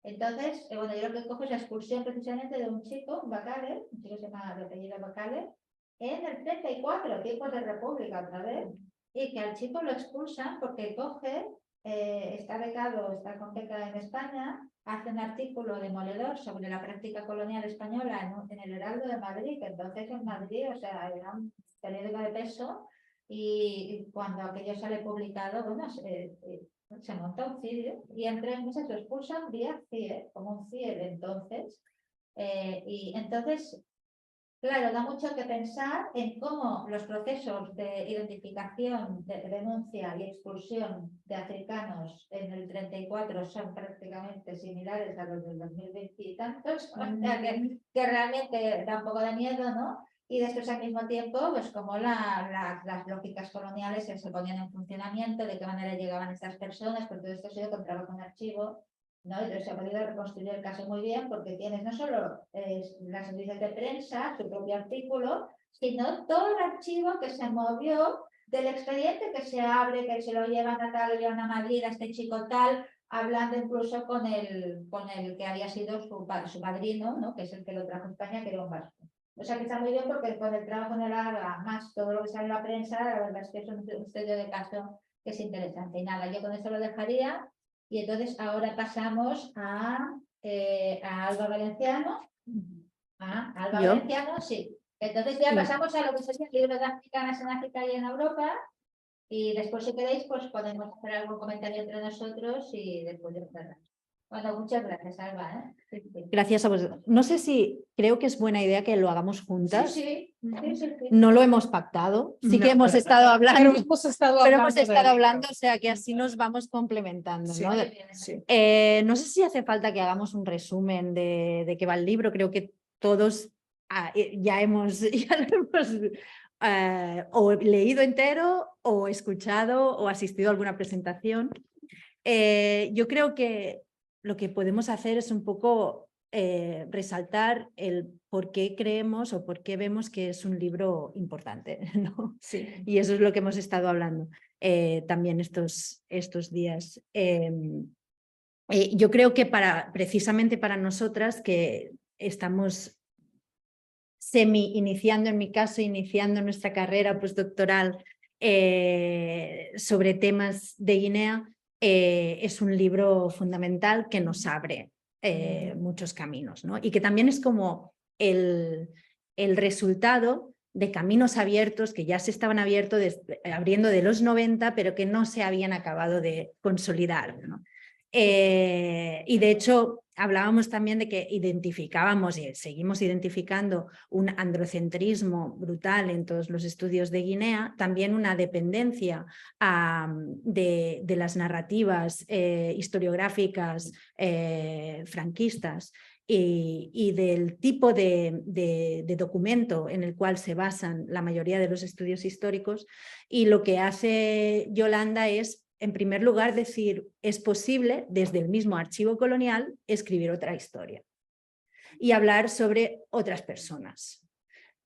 S1: Entonces, bueno, yo lo que cojo es la expulsión precisamente de un chico, un Bacale, un chico que se llama de apellido Bacale, en el 34, tiempos de República otra vez, y que al chico lo expulsan porque coge, está becado, está con beca en España, hace un artículo demoledor sobre la práctica colonial española en el Heraldo de Madrid, que entonces en Madrid, o sea, era un periódico de peso, y cuando aquello sale publicado, bueno, se monta un CIE y en 3 meses lo expulsan vía CIE, como un CIE de entonces. Y entonces, claro, da mucho que pensar en cómo los procesos de identificación, de denuncia y expulsión de africanos en el 34 son prácticamente similares a los del 2020 y tantos, o sea que realmente da un poco de miedo, ¿no? Y después al mismo tiempo, pues como las lógicas coloniales se ponían en funcionamiento, de qué manera llegaban estas personas, porque todo esto ha sido con trabajo en archivo, ¿no? Entonces se ha podido reconstruir el caso muy bien porque tienes no solo las noticias de prensa, su propio artículo, sino todo el archivo que se movió del expediente que se abre, que se lo llevan a tal, lo llevan a Madrid, a este chico tal, hablando incluso con el que había sido su padrino, ¿no? Que es el que lo trajo a España, que era un vasco. O sea que está muy bien porque con el trabajo en el AGA, más todo lo que sale en la prensa, la verdad es que es un estudio de caso que es interesante. Y nada, yo con eso lo dejaría. Y entonces ahora pasamos a Alba Valenciano. Alba
S2: ¿Yo?
S1: Valenciano, sí. Entonces ya pasamos a lo que sería el libro de africanas en África y en Europa. Y después, si queréis, pues podemos hacer algún comentario entre nosotros y después de cerrar. Bueno, muchas gracias, Alba. Sí, sí.
S7: Gracias a vosotros. No sé si creo que es buena idea que lo hagamos juntas.
S1: Sí.
S7: No lo hemos pactado. Sí que
S4: No.
S7: hemos estado hablando.
S2: Pero hemos estado
S7: hablando, o sea que así nos vamos complementando.
S4: Sí.
S7: ¿no?
S4: Sí.
S7: No sé si hace falta que hagamos un resumen de qué va el libro. Creo que todos ya lo hemos o leído entero o escuchado o asistido a alguna presentación. Yo creo que lo que podemos hacer es un poco resaltar el por qué creemos o por qué vemos que es un libro importante, ¿no?
S4: Sí.
S7: Y eso es lo que hemos estado hablando también estos días. Yo creo que precisamente para nosotras que estamos iniciando, en mi caso, iniciando nuestra carrera postdoctoral sobre temas de Guinea, es un libro fundamental que nos abre muchos caminos, ¿no? Y que también es como el resultado de caminos abiertos que ya se estaban abriendo de los 90, pero que no se habían acabado de consolidar, ¿no? Y de hecho hablábamos también de que identificábamos y seguimos identificando un androcentrismo brutal en todos los estudios de Guinea, también una dependencia de las narrativas historiográficas franquistas y del tipo de documento en el cual se basan la mayoría de los estudios históricos. Y lo que hace Yolanda es, en primer lugar, decir, es posible desde el mismo archivo colonial escribir otra historia y hablar sobre otras personas,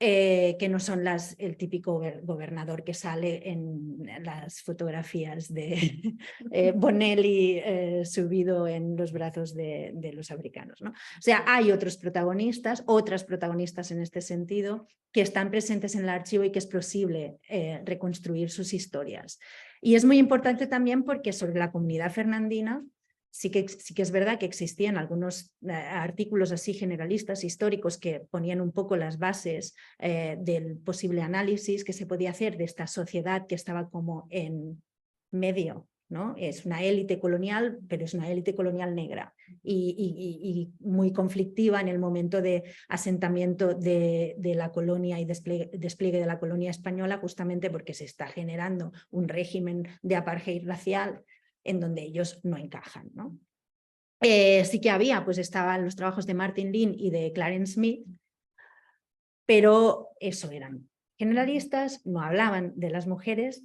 S7: que no son el típico gobernador que sale en las fotografías de Bonelli subido en los brazos de los africanos, ¿no? O sea, hay otras protagonistas en este sentido que están presentes en el archivo y que es posible reconstruir sus historias. Y es muy importante también porque sobre la comunidad fernandina sí que es verdad que existían algunos artículos así generalistas, históricos, que ponían un poco las bases del posible análisis que se podía hacer de esta sociedad que estaba como en medio, ¿no? Es una élite colonial, pero es una élite colonial negra y muy conflictiva en el momento de asentamiento de la colonia y despliegue de la colonia española, justamente porque se está generando un régimen de apartheid racial en donde ellos no encajan, ¿no? Sí que había, pues estaban los trabajos de Martin Lin y de Clarence Smith, pero eso eran generalistas, no hablaban de las mujeres,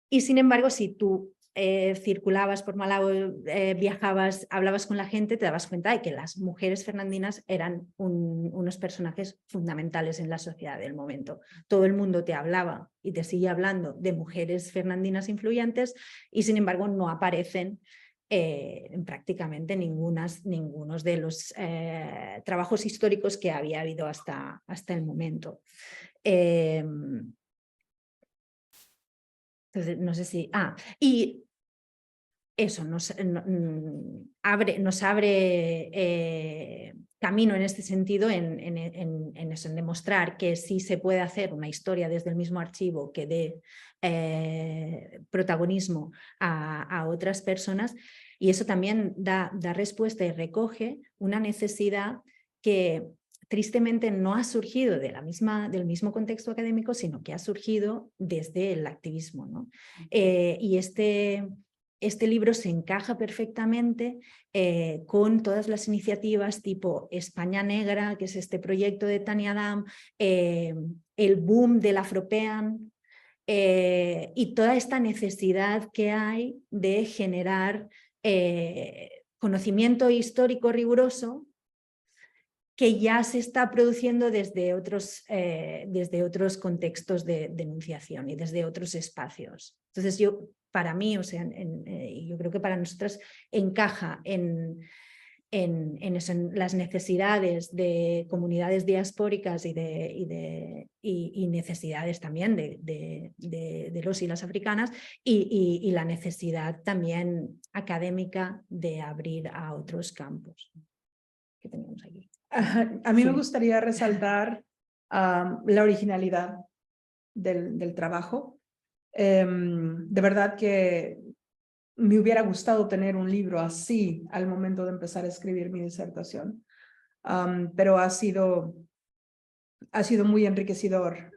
S7: y sin embargo, si tú circulabas por Malabo, viajabas, hablabas con la gente, te dabas cuenta de que las mujeres fernandinas eran unos personajes fundamentales en la sociedad del momento. Todo el mundo te hablaba y te sigue hablando de mujeres fernandinas influyentes y sin embargo no aparecen en prácticamente ningunos de los trabajos históricos que había habido hasta el momento. Entonces, no sé si... y eso nos abre camino en este sentido en demostrar que sí se puede hacer una historia desde el mismo archivo que dé protagonismo a otras personas, y eso también da respuesta y recoge una necesidad que tristemente no ha surgido del mismo contexto académico, sino que ha surgido desde el activismo, ¿no? Y este libro se encaja perfectamente con todas las iniciativas tipo España Negra, que es este proyecto de Tania Adam, el boom del Afropean, y toda esta necesidad que hay de generar conocimiento histórico riguroso que ya se está produciendo desde otros contextos de denunciación y desde otros espacios. Entonces para mí, o sea, yo creo que para nosotras encaja en las necesidades de comunidades diaspóricas y necesidades también de los y las africanas, y la necesidad también académica de abrir a otros campos que tenemos aquí.
S2: A mí me gustaría resaltar la originalidad del trabajo. De verdad que me hubiera gustado tener un libro así al momento de empezar a escribir mi disertación, pero ha sido muy enriquecedor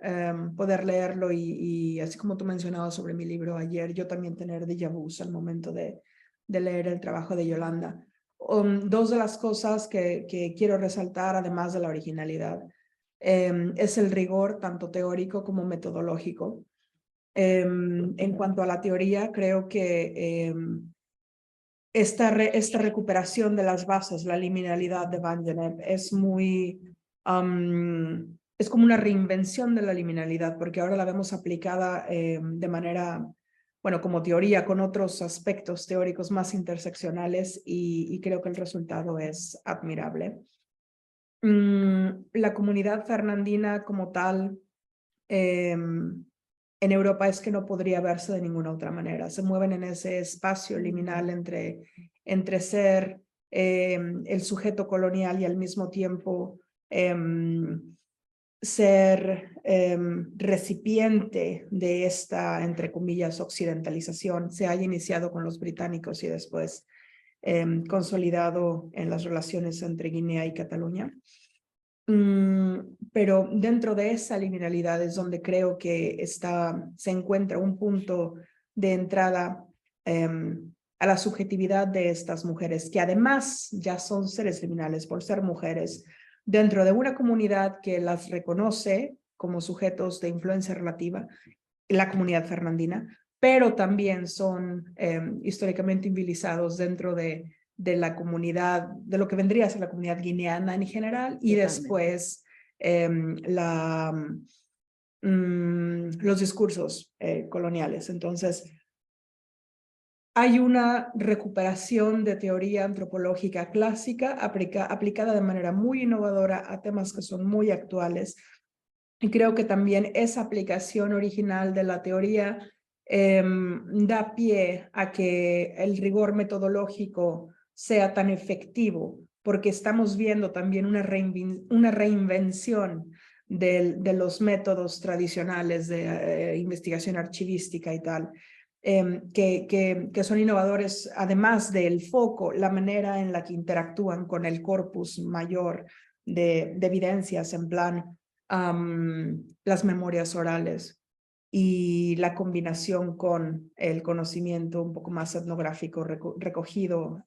S2: poder leerlo y así como tú mencionabas sobre mi libro ayer, yo también tener déjà vus al momento de leer el trabajo de Yolanda. Dos de las cosas que quiero resaltar, además de la originalidad, es el rigor tanto teórico como metodológico. En cuanto a la teoría, creo que esta recuperación de las bases, la liminalidad de Van Gennep, es como una reinvención de la liminalidad, porque ahora la vemos aplicada de manera, bueno, como teoría, con otros aspectos teóricos más interseccionales, y creo que el resultado es admirable. La comunidad fernandina como tal en Europa es que no podría verse de ninguna otra manera. Se mueven en ese espacio liminal entre ser el sujeto colonial y al mismo tiempo ser recipiente de esta, entre comillas, occidentalización. Se haya iniciado con los británicos y después consolidado en las relaciones entre Guinea y Cataluña. Pero dentro de esa liminalidad es donde creo que se encuentra un punto de entrada a la subjetividad de estas mujeres, que además ya son seres liminales por ser mujeres, dentro de una comunidad que las reconoce como sujetos de influencia relativa, la comunidad fernandina, pero también son históricamente invisibilizados dentro de la comunidad, de lo que vendría a ser la comunidad guineana en general, y después los discursos coloniales. Entonces, hay una recuperación de teoría antropológica clásica aplicada de manera muy innovadora a temas que son muy actuales. Y creo que también esa aplicación original de la teoría da pie a que el rigor metodológico sea tan efectivo, porque estamos viendo también una reinvención de los métodos tradicionales de investigación archivística y tal, que son innovadores, además del foco, la manera en la que interactúan con el corpus mayor de evidencias, en plan las memorias orales y la combinación con el conocimiento un poco más etnográfico recogido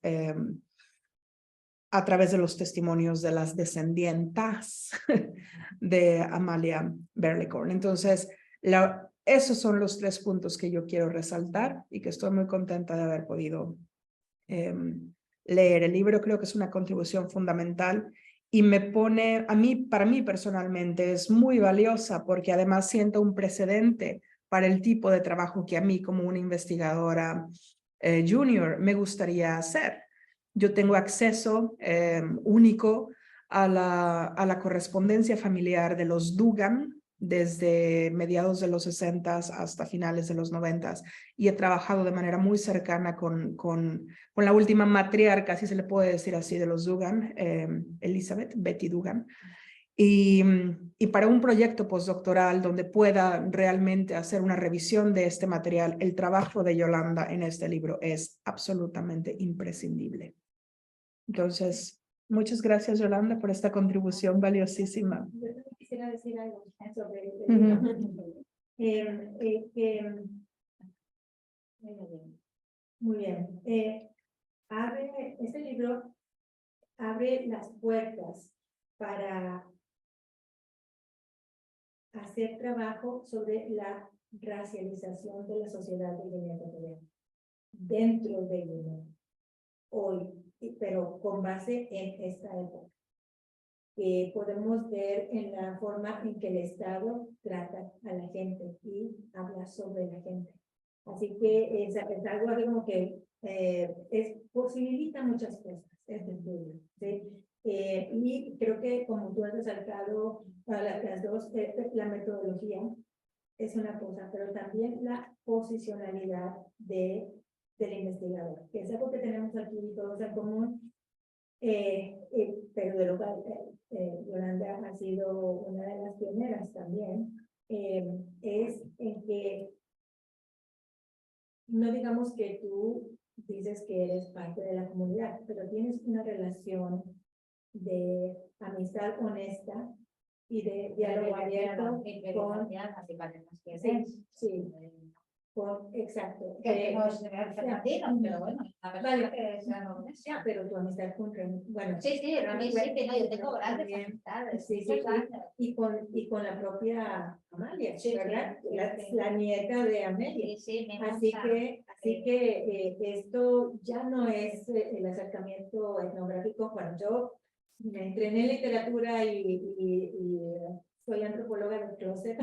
S2: a través de los testimonios de las descendientas de Amalia Barleycorn. Entonces, esos son los 3 puntos que yo quiero resaltar y que estoy muy contenta de haber podido leer. El libro creo que es una contribución fundamental y me pone, para mí personalmente es muy valiosa, porque además siento un precedente para el tipo de trabajo que a mí como una investigadora
S8: junior me gustaría hacer. Yo tengo acceso único a la correspondencia familiar de los Dugan desde mediados de los 60 hasta finales de los 90 y he trabajado de manera muy cercana con la última matriarca, si se le puede decir así, de los Dugan, Betty Dugan. Y para un proyecto postdoctoral donde pueda realmente hacer una revisión de este material, el trabajo de Yolanda en este libro es absolutamente imprescindible. Entonces, muchas gracias, Yolanda, por esta contribución valiosísima.
S1: Yo también quisiera decir algo sobre el
S2: Ujú.
S9: Muy bien. Este libro abre las puertas para hacer trabajo sobre la racialización de la sociedad de Guinea Ecuatorial dentro de Guinea hoy, pero con base en esta época. Podemos ver en la forma en que el Estado trata a la gente y habla sobre la gente. Así que es algo así como que posibilita muchas cosas este estudio, ¿sí? Y creo que como tú has resaltado las dos, la metodología es una cosa, pero también la posicionalidad del investigador, que es algo que tenemos aquí todos en común, pero de lo cual Yolanda ha sido una de las pioneras también, es en que no digamos que tú dices que eres parte de la comunidad, pero tienes una relación de amistad honesta y de diálogo abierto con... Sí, exacto.
S1: Que no es argentino, pero bueno, la verdad que es la universidad.
S9: Pero tu amistad con bueno,
S1: Sí, Rami sí que no, yo tengo grandes amistades.
S9: Sí, y con la propia Amalia,
S1: Sí,
S9: ¿verdad?
S1: sí,
S9: La nieta de Amelia.
S1: Sí, me
S9: Así
S1: gusta.
S9: que esto ya no es el acercamiento etnográfico. Bueno, yo me entrené en literatura y soy antropóloga del closet.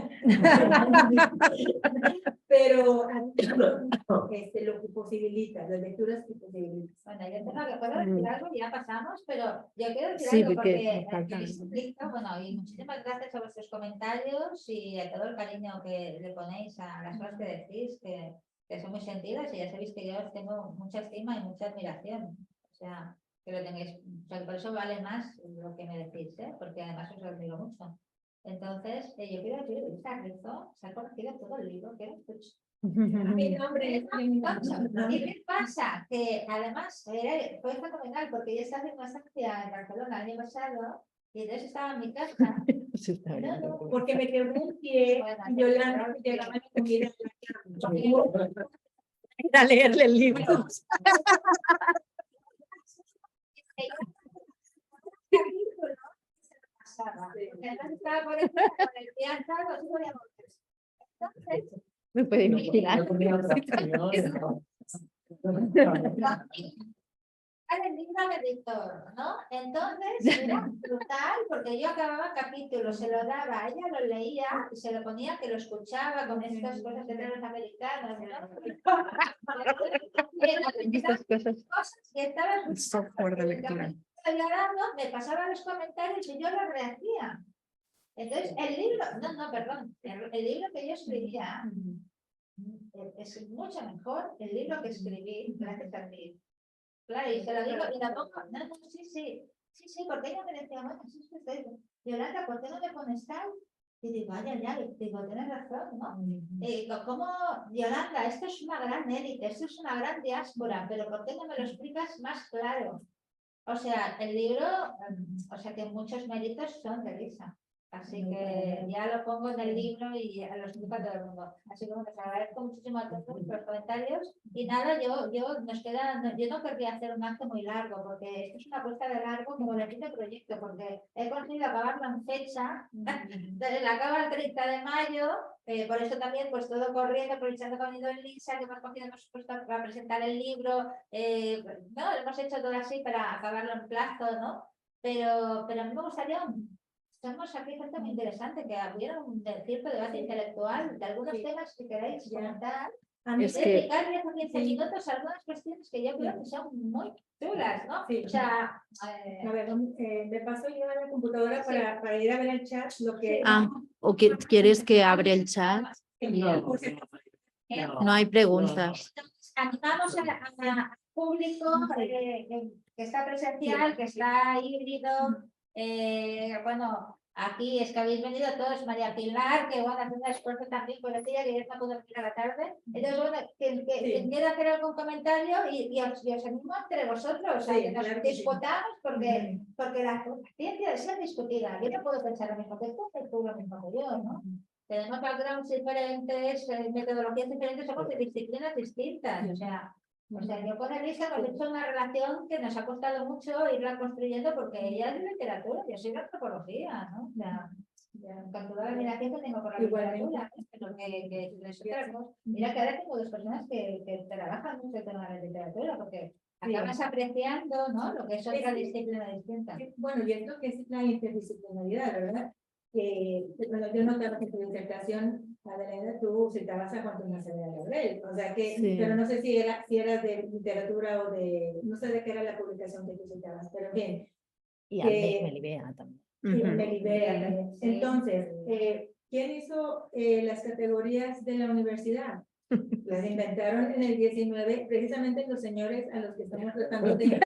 S9: Pero lo que posibilita, las lecturas que posibilitan.
S1: Bueno, yo tengo que puedo decir algo, ya pasamos, pero yo quiero decir
S7: Sí,
S1: algo
S7: porque
S1: porque habéis explicado, bueno, y muchísimas gracias por vuestros comentarios y a todo el cariño que le ponéis a las cosas que decís, que son muy sentidas y ya sabéis que yo os tengo mucha estima y mucha admiración. O sea, que lo tengáis, o sea, que por eso vale más lo que me decís, porque además os lo admiro mucho. Entonces, yo quiero decir que esta Rizo se ha conocido todo el libro que escucho.
S9: Mi nombre es
S1: ¿Y qué pasa? Que además fue fenomenal porque yo estaba en una estancia en Barcelona el año pasado y entonces estaba en mi casa.
S9: porque me quebré el pie y Yolanda llegaba a comida
S7: Ir a leerle el libro.
S1: Estaba por el pie alzado, así voy a volver. Entonces,
S7: Me puede imaginar.
S1: el libro de Víctor, ¿no? Entonces era brutal porque yo acababa capítulo, se lo daba, ella lo leía y se lo ponía que lo escuchaba con estas cosas de los americanos, ¿no?
S7: Estas cosas.
S1: Y estaba
S8: El software de lectura.
S1: me pasaba los comentarios y yo los rehacía. Entonces, el libro, perdón, el libro que yo escribía es mucho mejor el libro que escribí gracias a ti. Claro, y se lo digo, y tampoco, sí, porque ella me decía, bueno, sí, Yolanda, ¿por qué no me pones tal? Y digo, ya, digo, tienes razón, ¿no? ¿Cómo, Yolanda, esto es una gran élite, esto es una gran diáspora, pero ¿por qué no me lo explicas más claro? O sea, el libro, o sea, que muchos méritos son de Lisa. Así que ya lo pongo en el libro y lo explico a todo el mundo. Así que les agradezco muchísimo a todos los comentarios. Y nada, yo no querría hacer un acto muy largo, porque esto es una apuesta de largo como le quito el proyecto, porque he conseguido acabarlo en fecha. La acabo el 30 de mayo, por eso también, pues todo corriendo, aprovechando que ha venido en Lisa, que hemos cogido, hemos puesto para presentar el libro. No, lo hemos hecho todo así para acabarlo en plazo, ¿no? Pero a mí me gustaría. Estamos aquí gente muy interesante, que hubiera un cierto debate intelectual de algunos temas que queráis comentar
S9: A mí
S7: Es
S1: Es
S7: que-
S1: explicar 10 o 15 minutos algunas cuestiones que yo creo que son muy chulas, ¿no?
S9: Sí.
S1: O sea,
S9: A ver, me paso yo a la computadora para ir a ver el chat lo que...
S7: Ah, ¿o quieres que abre el chat? No hay preguntas.
S1: animamos al público que está presencial, que está híbrido. Bueno, aquí es que habéis venido todos, María Pilar, que van a hacer un esfuerzo también por el día, que ya no pudo venir a la tarde. Entonces, bueno, quien quiera hacer algún comentario y os animo entre vosotros, o sea,
S9: Sí,
S1: que nos
S9: claro que sí.
S1: disputamos porque la ciencia debe ser discutida. Yo no puedo pensar lo mismo que tú lo mismo que yo, ¿no? Tenemos backgrounds diferentes, metodologías diferentes, somos de disciplinas distintas. O sea, yo con Elisa hemos hecho una relación que nos ha costado mucho irla construyendo porque ella es de literatura, yo soy de antropología, ¿no? O sea, con toda la admiración que tengo por la literatura, ¿no? Pero que es otra cosa. Mira que ahora tengo dos personas que trabajan mucho el tema de la literatura porque acabas apreciando, ¿no? Lo que es otra disciplina distinta.
S9: Bueno, y es lo que es la interdisciplinaridad, ¿verdad? Bueno, yo no trabajé en tu disertación, Adelaida, tú citabas a Juan Tomás Herrera Laurel, o sea que,
S7: Sí.
S9: pero no sé si eras de literatura o no sé de qué era la publicación que tú citabas, pero bien.
S7: Y a
S9: que-
S7: Melibea también.
S9: Sí,
S8: Ujú.
S9: Melibea.
S1: Sí.
S9: Entonces, ¿quién hizo las categorías de la universidad? Las inventaron en el 19, precisamente los señores a los que estamos tratando de...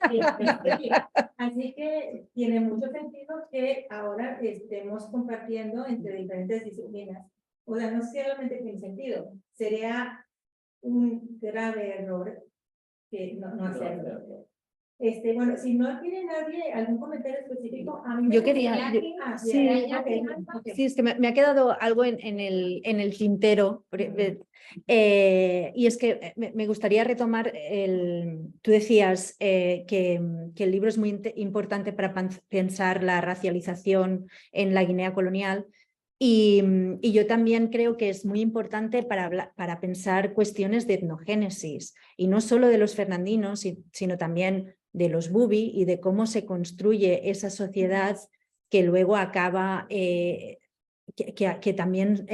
S9: Así que tiene mucho sentido que ahora estemos compartiendo entre diferentes disciplinas. O sea, no solamente tiene sentido, sería un grave error que no hacerlo. Bueno, si no tiene nadie algún comentario específico, a mí me
S7: Yo quería-
S9: gustaría-
S7: yo-
S9: Ah,
S7: sí,
S9: bien, ok.
S7: Sí, es que me ha quedado algo en el tintero. Y es que me gustaría retomar tú decías que el libro es muy importante para pensar la racialización en la Guinea colonial. Y yo también creo que es muy importante para pensar cuestiones de etnogénesis, y no solo de los fernandinos, sino también de los bubi y de cómo se construye esa sociedad que luego acaba, que también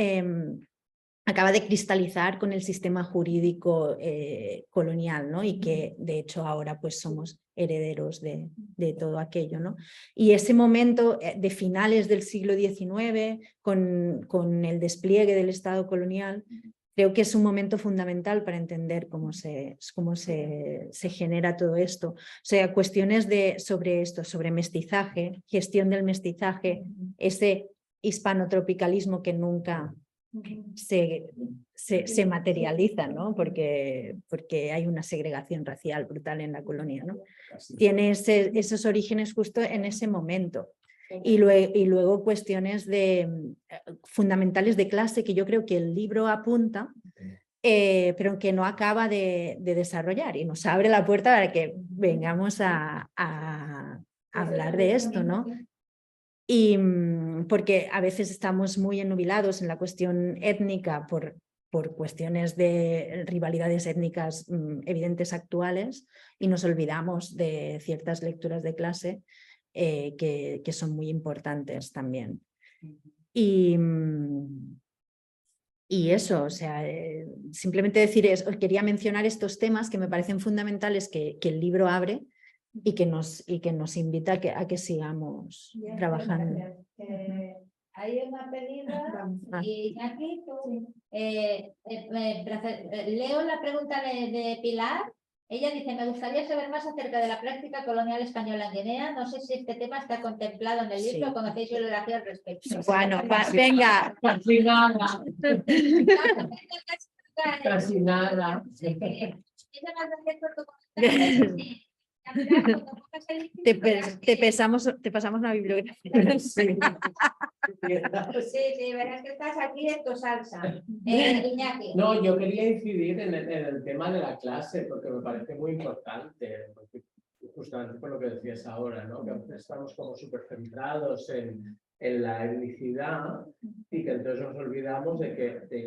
S7: acaba de cristalizar con el sistema jurídico colonial, ¿no? Y que de hecho ahora pues somos herederos de todo aquello, ¿no? Y ese momento de finales del siglo XIX, con el despliegue del Estado colonial, creo que es un momento fundamental para entender cómo se genera todo esto. O sea, cuestiones sobre esto, sobre mestizaje, gestión del mestizaje, ese hispanotropicalismo que nunca se materializa, ¿no? Porque hay una segregación racial brutal en la colonia, ¿no? Tiene esos orígenes justo en ese momento. Y luego cuestiones fundamentales de clase que yo creo que el libro apunta, pero que no acaba de desarrollar, y nos abre la puerta para que vengamos a hablar de esto, ¿no? Y porque a veces estamos muy ennubilados en la cuestión étnica por cuestiones de rivalidades étnicas evidentes actuales, y nos olvidamos de ciertas lecturas de clase que son muy importantes también. Y eso, o sea, simplemente decir quería mencionar estos temas que me parecen fundamentales que el libro abre y que nos invita a que sigamos
S1: Bien,
S7: trabajando.
S1: gracias. Hay una pedida y aquí leo la pregunta de Pilar. Ella dice: me gustaría saber más acerca de la práctica colonial española en Guinea. No sé si este tema está contemplado en el libro,
S7: Sí.
S1: o conocéis bibliografía al respecto.
S7: Bueno, venga.
S6: Casi nada. Casi nada.
S1: Muchas gracias por tu comentario. Sí.
S7: Te pasamos una bibliografía.
S1: Sí, verás que estás aquí en tu salsa. Iñaki.
S6: No, yo quería incidir en el tema de la clase, porque me parece muy importante, porque justamente por lo que decías ahora, ¿no? Que a veces estamos como súper centrados en la etnicidad y que entonces nos olvidamos de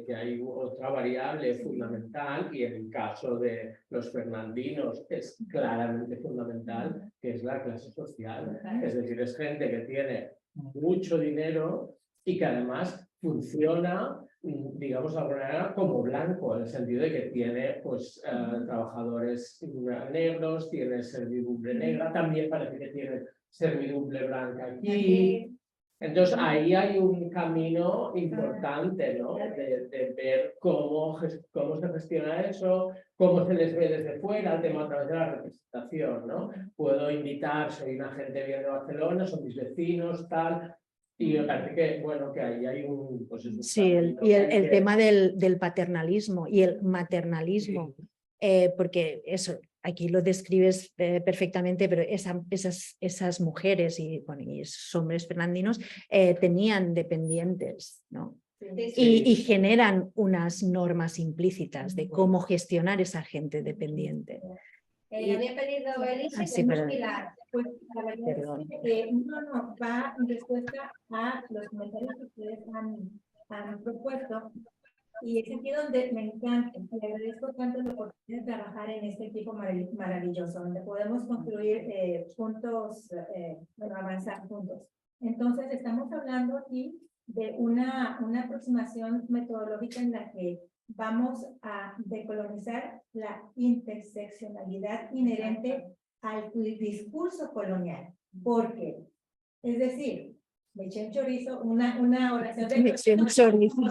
S6: que hay otra variable fundamental, y en el caso de los fernandinos es claramente fundamental, que es la clase social. Es decir, es gente que tiene mucho dinero y que además funciona digamos de alguna manera, como blanco, en el sentido de que tiene pues, trabajadores negros, tiene servidumbre negra, también parece que tiene servidumbre blanca aquí. Entonces ahí hay un camino importante, ¿no? De ver cómo se gestiona eso, cómo se les ve desde fuera, el tema a través de la representación, ¿no? Puedo invitar, soy una gente bien de Barcelona, son mis vecinos, tal, y me parece que, bueno, que ahí hay un... Pues,
S7: sí, el tema del paternalismo y el maternalismo, porque eso, aquí lo describes perfectamente, pero esas mujeres y, bueno, y esos hombres fernandinos tenían dependientes, ¿no? Y generan unas normas implícitas de cómo gestionar esa gente dependiente.
S1: Había pedido Elisa
S7: sí,
S1: que
S7: pero...
S1: Pilar.
S9: Pues la verdad es que no va en respuesta a los comentarios que ustedes han propuesto, y es aquí donde me encanta y agradezco tanto la oportunidad de trabajar en este equipo maravilloso, donde podemos construir juntos, bueno, avanzar juntos. Entonces, estamos hablando aquí de una aproximación metodológica en la que vamos a decolonizar la interseccionalidad inherente al discurso colonial. ¿Por qué? Es decir, me eché un chorizo, una oración de...
S7: Me eché un chorizo.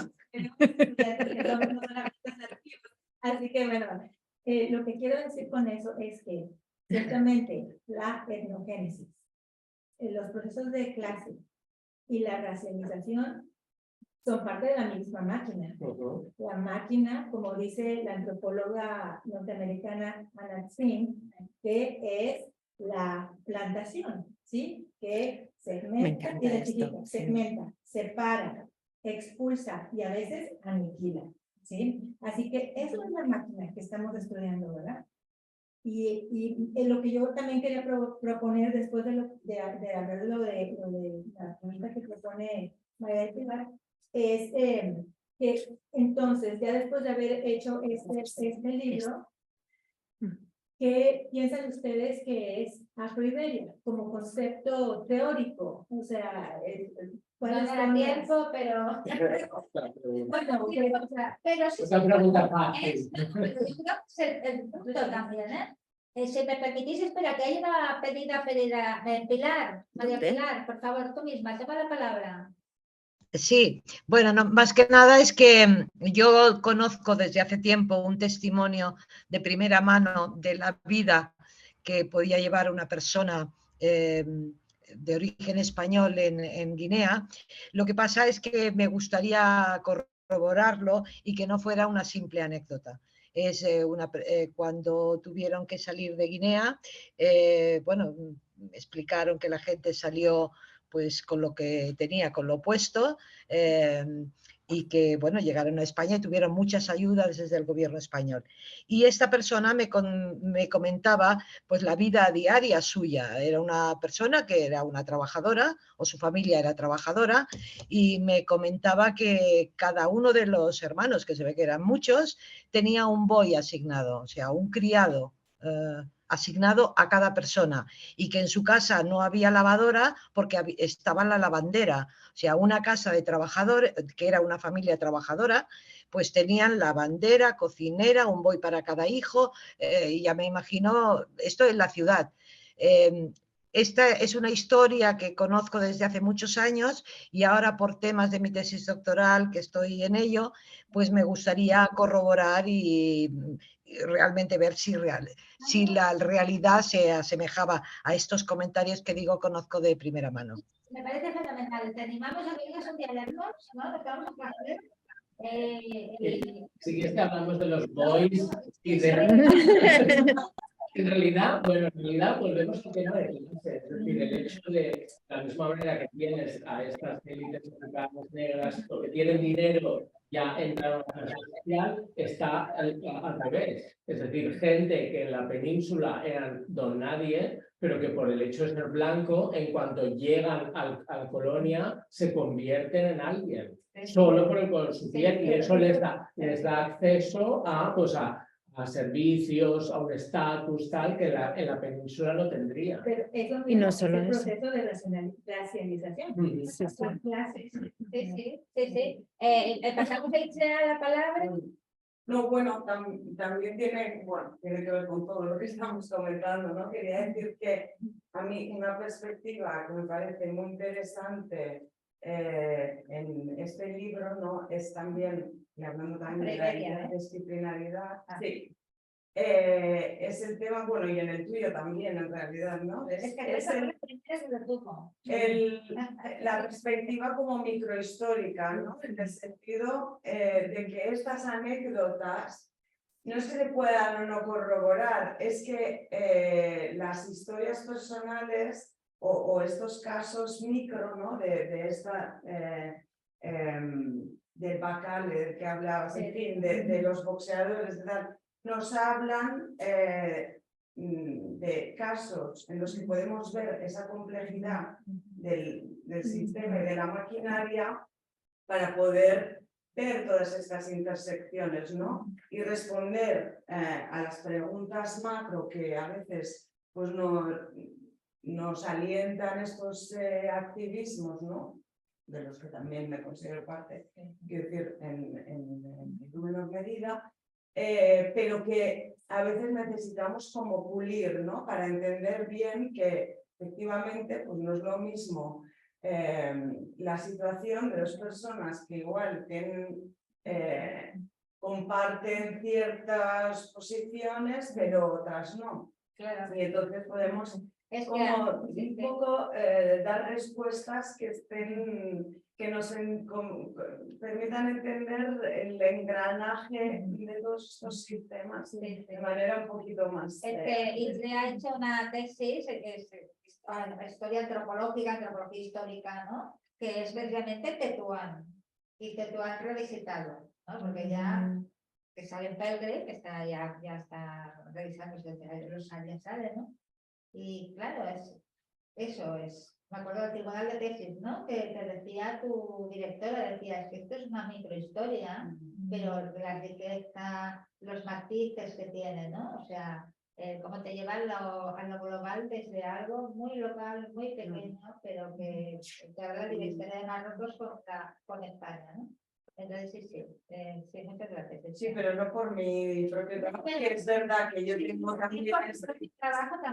S9: Así que bueno, lo que quiero decir con eso es que ciertamente la etnogénesis, los procesos de clase y la racialización son parte de la misma máquina. La máquina, como dice la antropóloga norteamericana Anna Tsing, que es la plantación, ¿sí? Que segmenta, identifica, segmenta, separa, expulsa y a veces aniquila, ¿sí? Así que eso es la máquina que estamos estudiando, ¿verdad? Y lo que yo también quería proponer después de hablar de lo de la pregunta que propone María Pilar, es que entonces, ya después de haber hecho este libro, ¿qué piensan ustedes que es Afro-Iberia como concepto teórico? O sea,
S1: no me da tiempo, pero...
S9: Bueno,
S1: o sea, pero sí,
S6: Esa pregunta fácil.
S1: pero yo creo que es el punto también, si me permitís, espera, que hay una pedida, Pilar, María Pilar, por favor, tú misma, toma la palabra.
S10: Sí, bueno, no, más que nada es que yo conozco desde hace tiempo un testimonio de primera mano de la vida que podía llevar una persona de origen español en Guinea. Lo que pasa es que me gustaría corroborarlo y que no fuera una simple anécdota. Es cuando tuvieron que salir de Guinea, bueno, explicaron que la gente salió pues con lo que tenía, con lo opuesto, y que bueno, llegaron a España y tuvieron muchas ayudas desde el gobierno español. Y esta persona me comentaba pues la vida diaria suya. Era una persona que era una trabajadora, o su familia era trabajadora, y me comentaba que cada uno de los hermanos, que se ve que eran muchos, tenía un boy asignado, o sea, un criado asignado a cada persona, y que en su casa no había lavadora porque estaba la lavandera. O sea, una casa de trabajadores, que era una familia trabajadora, pues tenían lavandera, cocinera, un boy para cada hijo, y ya me imagino esto en la ciudad. Esta es una historia que conozco desde hace muchos años, y ahora por temas de mi tesis doctoral, que estoy en ello, pues me gustaría corroborar y realmente ver si la realidad se asemejaba a estos comentarios que digo conozco de primera mano.
S1: Me parece fenomenal. Te animamos a que vengas un día a leernos, ¿no? Lo que vamos a hacer.
S6: Si quieres que hablamos de los boys y de... En realidad, volvemos al tema de clase. Es decir, el hecho de la misma manera que tienes a estas élites africanas negras porque tienen dinero, ya entran a la clase social, está al revés. Es decir, gente que en la península eran don nadie, pero que por el hecho de ser blanco, en cuanto llegan a la colonia, se convierten en alguien. Solo por el color de su piel, y eso les da acceso a, pues a servicios, a un estatus tal que en la península no tendría.
S9: Pero es lo
S7: Y no
S9: mismo,
S7: solo
S9: es el
S7: eso.
S9: proceso de racialización.
S6: Mm.
S9: Esas son clases.
S1: Sí. Pasamos a la palabra.
S11: No, bueno, también tiene que ver con todo lo que estamos comentando, ¿no? Quería decir que a mí una perspectiva que me parece muy interesante en este libro, ¿no? Es también, y hablando también de la interdisciplinaridad, sí, es el tema, bueno, y en el tuyo también, en realidad, ¿no? La perspectiva como microhistórica, ¿no? En el sentido de que estas anécdotas no es que se puedan o no corroborar, es que las historias personales o estos casos micro, ¿no? De esta del Bacal del que hablabas, en fin, de los boxeadores, nos hablan de casos en los que podemos ver esa complejidad del sistema y de la maquinaria para poder ver todas estas intersecciones, ¿no? Y responder a las preguntas macro que a veces pues, nos alientan estos activismos, ¿no? De los que también me considero parte, quiero decir, en menor medida, pero que a veces necesitamos como pulir, ¿no? Para entender bien que efectivamente pues no es lo mismo la situación de dos personas que igual tienen, comparten ciertas posiciones, pero otras no.
S1: Claro.
S11: Y entonces podemos un poco dar respuestas que estén, que nos permitan entender el engranaje de todos estos sistemas de manera un poquito más.
S1: Isle ha hecho una tesis, historia antropología histórica, ¿no? Que es precisamente Tetuán, y Tetuán revisitado, ¿no? Porque ya que sale en Pelgre, que está ya está revisando desde los años, ¿sale, no? Y claro, me acuerdo del tribunal de tesis, ¿no? Que te decía tu directora, decía, es que esto es una microhistoria, pero la riqueza, los matices que tiene, ¿no? O sea, cómo te lleva a lo global desde algo muy local, muy pequeño, pero que te habla de la historia de Marruecos con España, ¿no? Entonces, sí, muchas gracias.
S11: Sí, pero no por mi propio trabajo, que es verdad que yo tengo también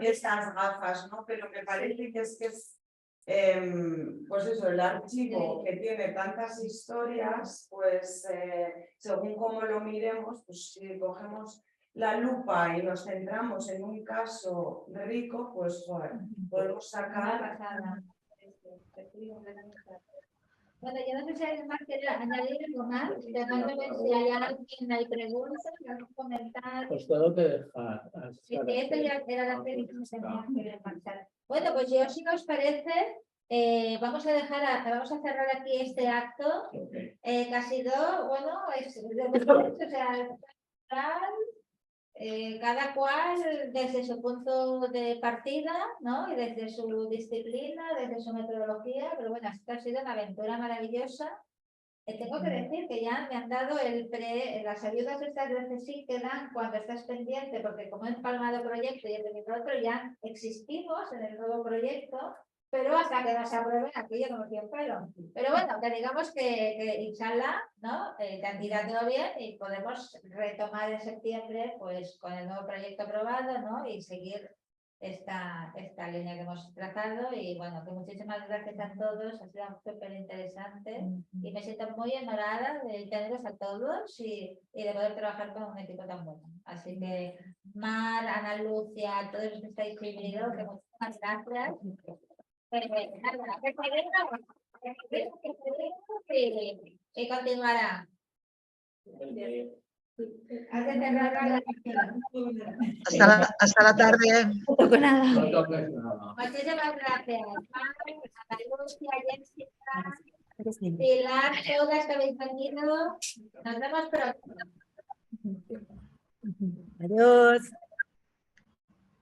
S11: estas gafas, ¿no? Pero me parece que es pues eso, el archivo que tiene tantas historias, pues según cómo lo miremos, pues si cogemos la lupa y nos centramos en un caso rico, pues podemos sacar.
S1: Bueno, yo no sé si alguien más quiere añadir algo más. Dejándome si hay alguien, hay preguntas, algún comentario.
S6: Pues tengo que dejar.
S1: Sí, esto ya era la tesis que tenía que marchar. Bueno, pues yo, si nos parece, vamos a cerrar aquí este acto, que ha sido, bueno, o sea, cada cual desde su punto de partida, ¿no? Y desde su disciplina, desde su metodología, pero bueno, esta ha sido una aventura maravillosa. Tengo que decir que ya me han dado las ayudas estas de sí que dan cuando estás pendiente, porque como he empalmado proyecto y he tenido otro, ya existimos en el nuevo proyecto, pero hasta que no se apruebe aquello como quien fueron. Pero bueno, que digamos que inshallah, ¿no? Te han tirado todo bien y podemos retomar en septiembre pues con el nuevo proyecto aprobado, ¿no? Y seguir esta línea que hemos trazado. Y bueno, que muchísimas gracias a todos, ha sido súper interesante y me siento muy honorada de teneros a todos y de poder trabajar con un equipo tan bueno. Así que Mar, Ana Lucia, todos los que estáis viviendo, que muchísimas gracias. Y continuará.
S10: Hasta la tarde.
S7: No toco nada.
S6: No toques nada.
S1: Muchísimas gracias. Ana Lucia, Jessica, Pilar, todas que habéis venido. Nos vemos pronto.
S2: Adiós.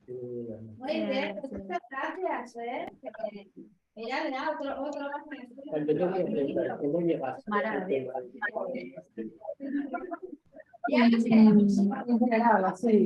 S1: Muy bien, pues muchas gracias. Mira, otro más.
S6: ¿Cómo llegaste?
S1: Maravilla. Ya,
S6: En general, así.